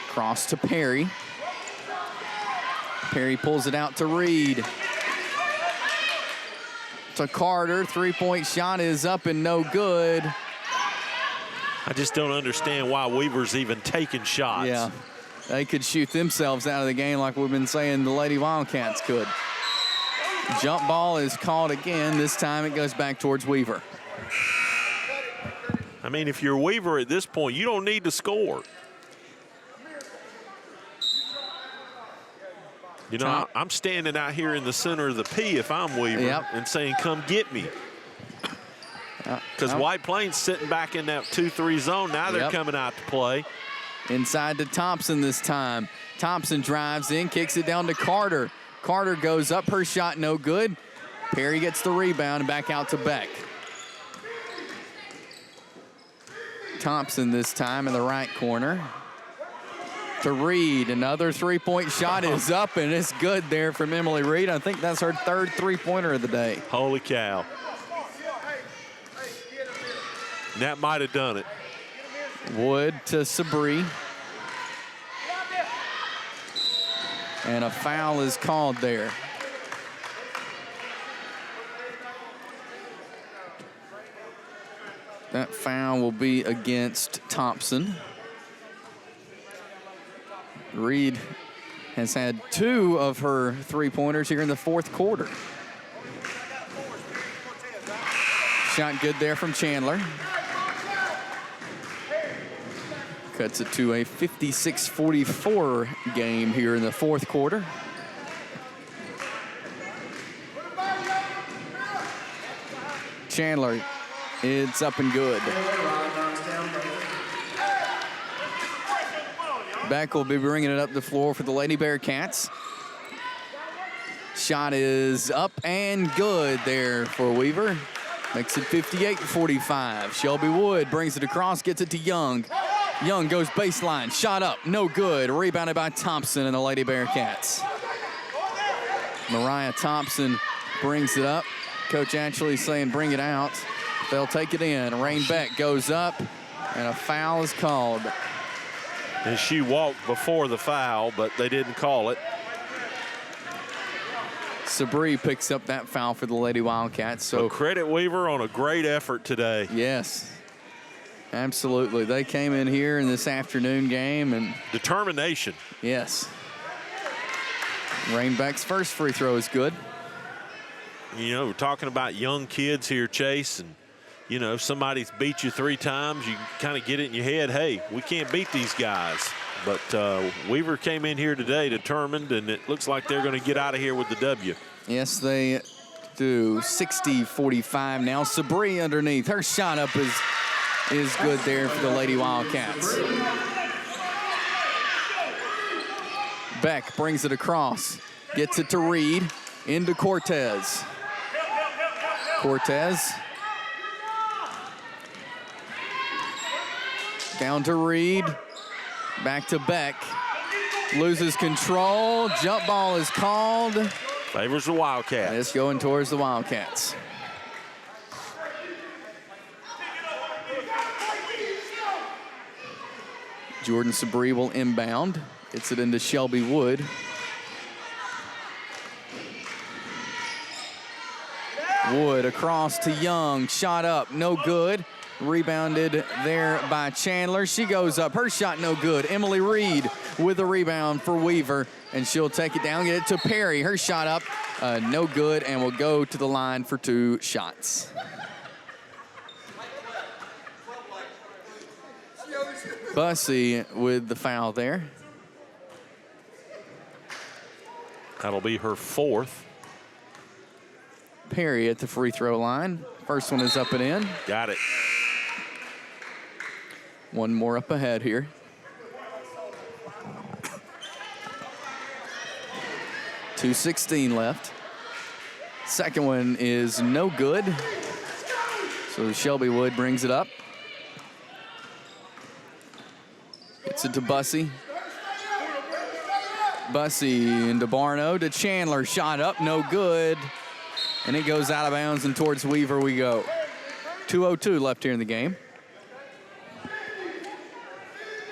Cross to Perry. Perry pulls it out to Reed. To Carter, three-point shot is up and no good. I just don't understand why Weaver's even taking shots. Yeah, they could shoot themselves out of the game like we've been saying the Lady Wildcats could. Jump ball is called again. This time it goes back towards Weaver. I mean, if you're Weaver at this point, you don't need to score. You know, I'm standing out here in the center of the P if I'm Weaver and saying, come get me. Because White Plains sitting back in that 2-3 zone. Now they're coming out to play. Inside to Thompson this time. Thompson drives in, kicks it down to Carter. Carter goes up, her shot no good. Perry gets the rebound and back out to Beck. Thompson this time in the right corner. To Reed, another three-point shot is up, and it's good there from Emily Reed. I think that's her third three-pointer of the day. Holy cow. That might have done it. Wood to Sabri. And a foul is called there. That foul will be against Thompson. Reed has had 2 of her three-pointers here in the fourth quarter. Shot good there from Chandler. Cuts it to a 56-44 game here in the fourth quarter. Chandler, it's up and good. Beck will be bringing it up the floor for the Lady Bearcats. Shot is up and good there for Weaver. Makes it 58-45. Shelby Wood brings it across, gets it to Young. Young goes baseline, shot up, no good. Rebounded by Thompson and the Lady Bearcats. Mariah Thompson brings it up. Coach actually saying bring it out. They'll take it in. Rain Beck goes up, and a foul is called. And she walked before the foul, but they didn't call it. Sabri picks up that foul for the Lady Wildcats. So credit Weaver on a great effort today. Yes, absolutely. They came in here in this afternoon game and determination. Yes. Rain Beck's first free throw is good. You know, we're talking about young kids here, Chase, and you know, if somebody's beat you 3 times, you kind of get it in your head, hey, we can't beat these guys. But Weaver came in here today determined, and it looks like they're going to get out of here with the W. Yes, they do. 60-45 now. Sabri underneath. Her shot up is good there for the Lady Wildcats. Beck brings it across. Gets it to Reed. into Cortez. Cortez down to Reed, back to Beck. Loses control, jump ball is called. Favors the Wildcats. It's going towards the Wildcats. Jordan Sabree will inbound. Gets it into Shelby Wood. Wood across to Young, shot up, no good. Rebounded there by Chandler. She goes up, her shot no good. Emily Reed with a rebound for Weaver, and she'll take it down, get it to Perry. Her shot up, no good, and will go to the line for 2 shots. Bussey with the foul there. That'll be her 4th. Perry at the free throw line. First one is up and in. Got it. One more up ahead here. .216 left. Second one is no good. So Shelby Wood brings it up. Gets it to Bussey. Bussey into Barno to Chandler. Shot up, no good. And it goes out of bounds and towards Weaver we go. 2:02 left here in the game.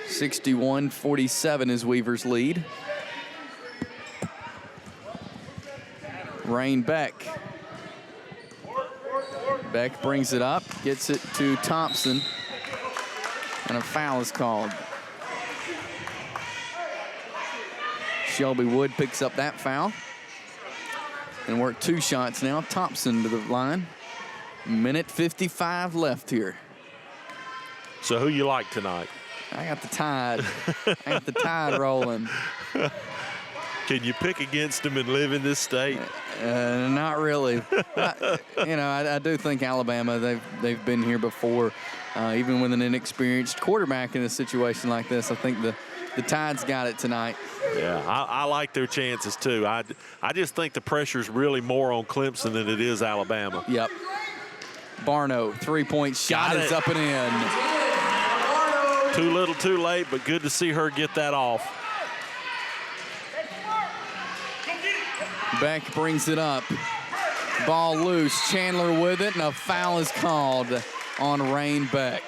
61-47 is Weaver's lead. Rain Beck. Beck brings it up, gets it to Thompson, and a foul is called. Shelby Wood picks up that foul. And we're at 2 shots now. Thompson to the line. Minute 55 left here. So who you like tonight? I got the Tide. I got the Tide rolling. Can you pick against them and live in this state? Not really. I do think Alabama, they've been here before. Even with an inexperienced quarterback in a situation like this, I think the Tide's got it tonight. Yeah, I like their chances too. I just think the pressure's really more on Clemson than it is Alabama. Yep. Barno, 3-point shot is up and in. Too little, too late, but good to see her get that off. Beck brings it up. Ball loose. Chandler with it, and a foul is called on Rain Beck.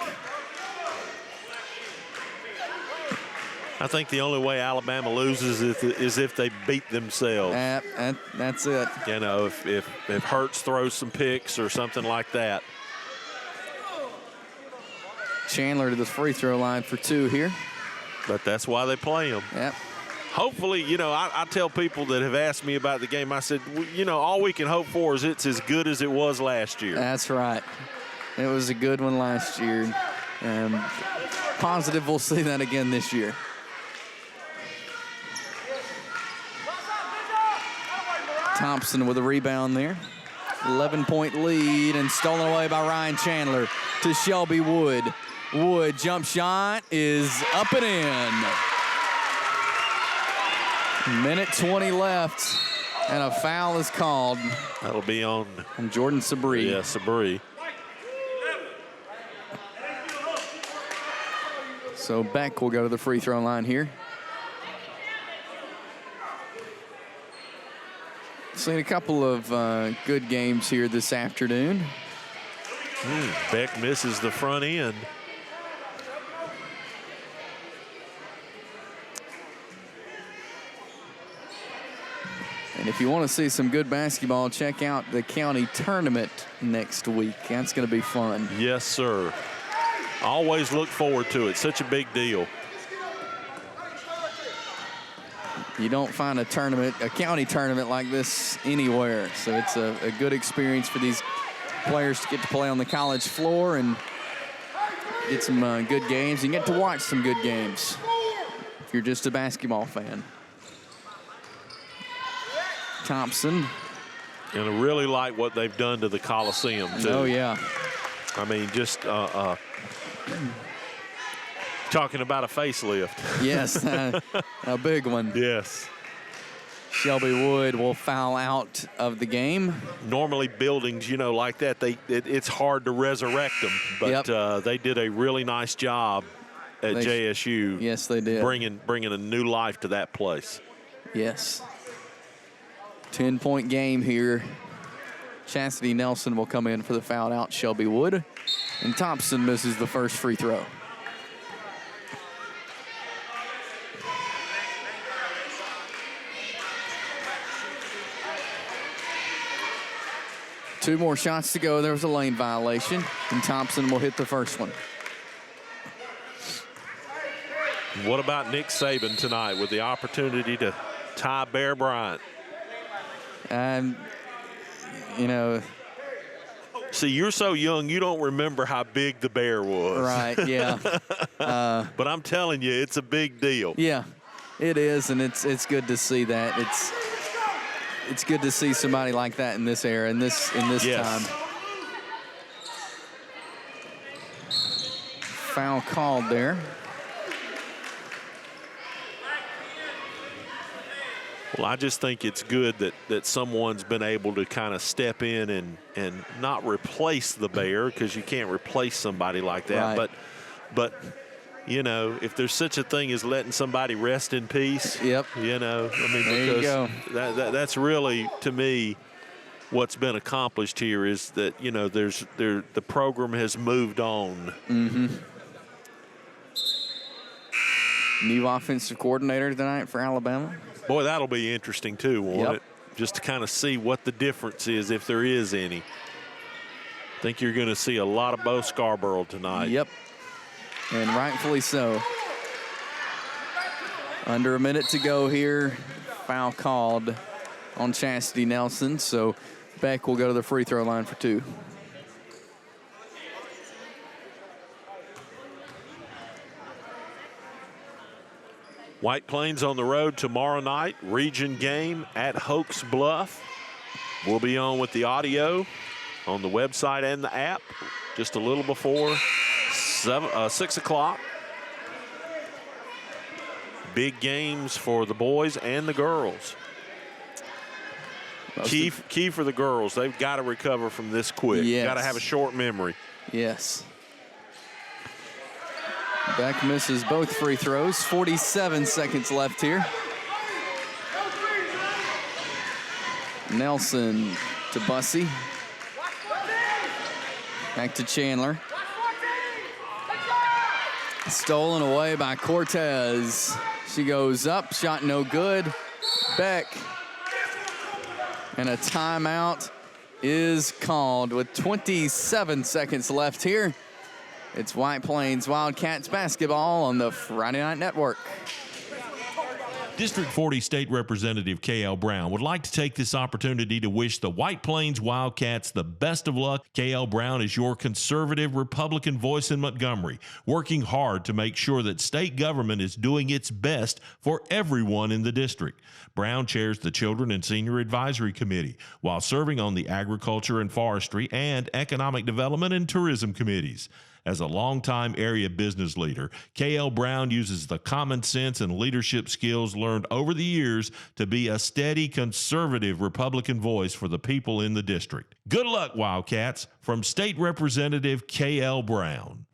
I think the only way Alabama loses is if they beat themselves. That's it. You know, if Hurts throws some picks or something like that. Chandler to the free throw line for 2 here. But that's why they play them. Yep. Hopefully, I tell people that have asked me about the game, I said, all we can hope for is it's as good as it was last year. That's right. It was a good one last year. And positive we'll see that again this year. Thompson with a rebound there. 11-point lead and stolen away by Ryan Chandler to Shelby Wood. Wood jump shot is up and in. Minute 20 left and a foul is called. That'll be on Jordan Sabree. Yeah, Sabree. So Beck will go to the free throw line here. Seen a couple of good games here this afternoon. Beck misses the front end. And if you want to see some good basketball, check out the county tournament next week. That's going to be fun. Yes, sir. Always look forward to it. Such a big deal. You don't find a county tournament like this anywhere. So it's a good experience for these players to get to play on the college floor and get some good games and get to watch some good games if you're just a basketball fan. Thompson. And I really like what they've done to the Coliseum, too. Oh, yeah. I mean, just talking about a facelift. Yes, a big one. Yes. Shelby Wood will foul out of the game. Normally buildings, like that, it's hard to resurrect them, but they did a really nice job at JSU. Yes, they did. Bringing a new life to that place. Yes. 10-point game here. Chastity Nelson will come in for the fouled out Shelby Wood, and Thompson misses the first free throw. Two more shots to go. There was a lane violation, and Thompson will hit the first one. What about Nick Saban tonight with the opportunity to tie Bear Bryant? See, you're so young, you don't remember how big the Bear was. Right, yeah. But I'm telling you, it's a big deal. Yeah, it is, and it's good to see that. It's good to see somebody like that in this era, in this time. Foul called there. Well, I just think it's good that someone's been able to kind of step in and not replace the Bear, because you can't replace somebody like that. Right. But if there's such a thing as letting somebody rest in peace. Yep. Because that's really, to me, what's been accomplished here is that the program has moved on. Mm-hmm. New offensive coordinator tonight for Alabama. Boy, that'll be interesting too, won't it? Just to kind of see what the difference is, if there is any. I think you're going to see a lot of Bo Scarborough tonight. Yep, and rightfully so. Under a minute to go here. Foul called on Chastity Nelson, so Beck will go to the free throw line for two. White Plains on the road tomorrow night. Region game at Hoax Bluff. We'll be on with the audio on the website and the app just a little before 6 o'clock. Big games for the boys and the girls. Key for the girls. They've got to recover from this quick. Yes. Got to have a short memory. Yes. Beck misses both free throws. 47 seconds left here. Nelson to Bussey. Back to Chandler. Stolen away by Cortez. She goes up, shot no good. Beck. And a timeout is called with 27 seconds left here. It's White Plains Wildcats basketball on the Friday Night Network. District 40 State Representative K.L. Brown would like to take this opportunity to wish the White Plains Wildcats the best of luck. K.L. Brown is your conservative Republican voice in Montgomery, working hard to make sure that state government is doing its best for everyone in the district. Brown chairs the Children and Senior Advisory Committee while serving on the Agriculture and Forestry and Economic Development and Tourism Committees. As a longtime area business leader, K.L. Brown uses the common sense and leadership skills learned over the years to be a steady, conservative Republican voice for the people in the district. Good luck, Wildcats, from State Representative K.L. Brown.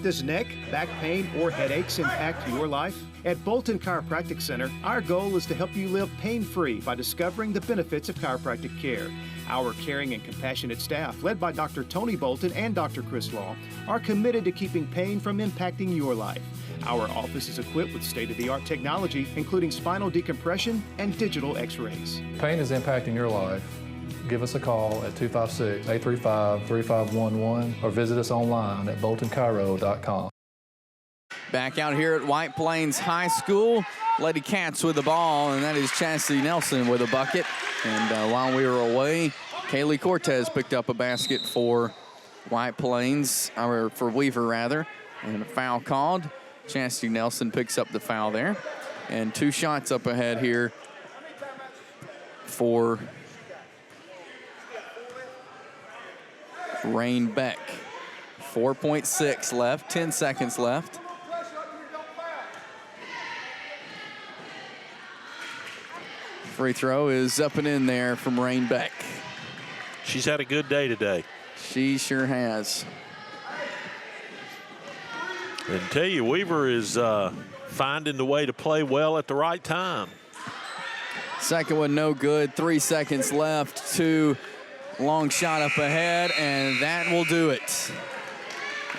Does neck, back pain, or headaches impact your life? At Bolton Chiropractic Center, our goal is to help you live pain-free by discovering the benefits of chiropractic care. Our caring and compassionate staff, led by Dr. Tony Bolton and Dr. Chris Law, are committed to keeping pain from impacting your life. Our office is equipped with state-of-the-art technology, including spinal decompression and digital x-rays. Pain is impacting your life. Give us a call at 256-835-3511 or visit us online at boltonchiro.com. Back out here at White Plains High School, Ladycats with the ball, and that is Chastity Nelson with a bucket. And while we were away, Kaylee Cortez picked up a basket for White Plains, or for Weaver rather, and a foul called. Chastity Nelson picks up the foul there. And two shots up ahead here for Rain Beck. 4.6 left, 10 seconds left. Free throw is up and in there from Rain Beck. She's had a good day today. She sure has. And tell you, Weaver is finding the way to play well at the right time. Second one no good. 3 seconds left. 2 long shot up ahead, and that will do it.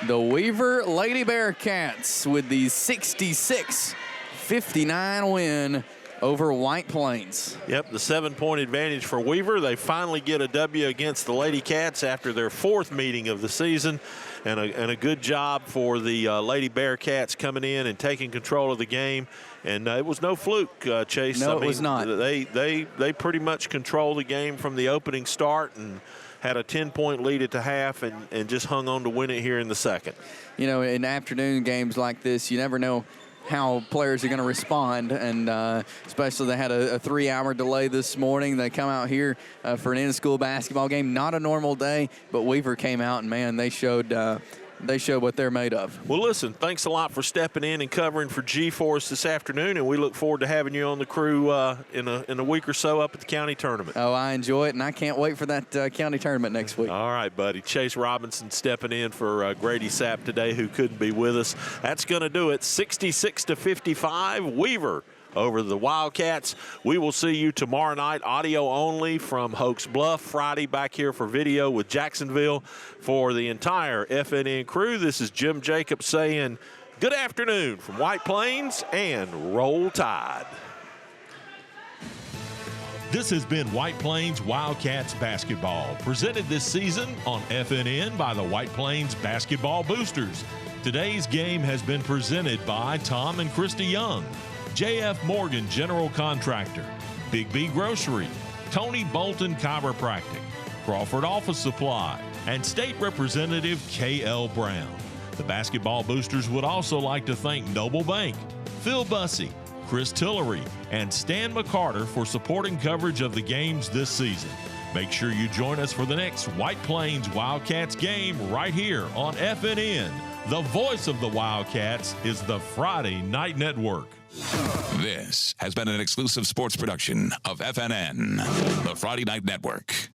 The Weaver Lady Bearcats with the 66-59 win over White Plains. Yep, the 7-point advantage for Weaver. They finally get a W against the Ladycats after their 4th meeting of the season. And a good job for the Lady Bearcats coming in and taking control of the game. And it was no fluke, Chase. No, it was not. They pretty much controlled the game from the opening start and had a 10-point lead at the half and just hung on to win it here in the second. You know, in afternoon games like this, you never know how players are going to respond, and especially they had a 3-hour delay this morning. They come out here for an in-school basketball game. Not a normal day, but Weaver came out, and, man, they showed what they're made of. Well, listen, thanks a lot for stepping in and covering for G for us this afternoon, and we look forward to having you on the crew in a week or so up at the county tournament. Oh, I enjoy it, and I can't wait for that county tournament next week. All right, buddy. Chase Robinson stepping in for Grady Sapp today, who couldn't be with us. That's going to do it. 66-55, Weaver over the Wildcats. We will see you tomorrow night, audio only from Hoax Bluff. Friday back here for video with Jacksonville. For the entire FNN crew, this is Jim Jacobs saying good afternoon from White Plains and Roll Tide. This has been White Plains Wildcats basketball, presented this season on FNN by the White Plains Basketball Boosters. Today's game has been presented by Tom and Krista Young, J.F. Morgan General Contractor, Big B Grocery, Tony Bolton Chiropractic, Crawford Office Supply, and State Representative K.L. Brown. The Basketball Boosters would also like to thank Noble Bank, Phil Bussey, Chris Tillery, and Stan McCarter for supporting coverage of the games this season. Make sure you join us for the next White Plains Wildcats game right here on FNN. The voice of the Wildcats is the Friday Night Network. This has been an exclusive sports production of FNN, the Friday Night Network.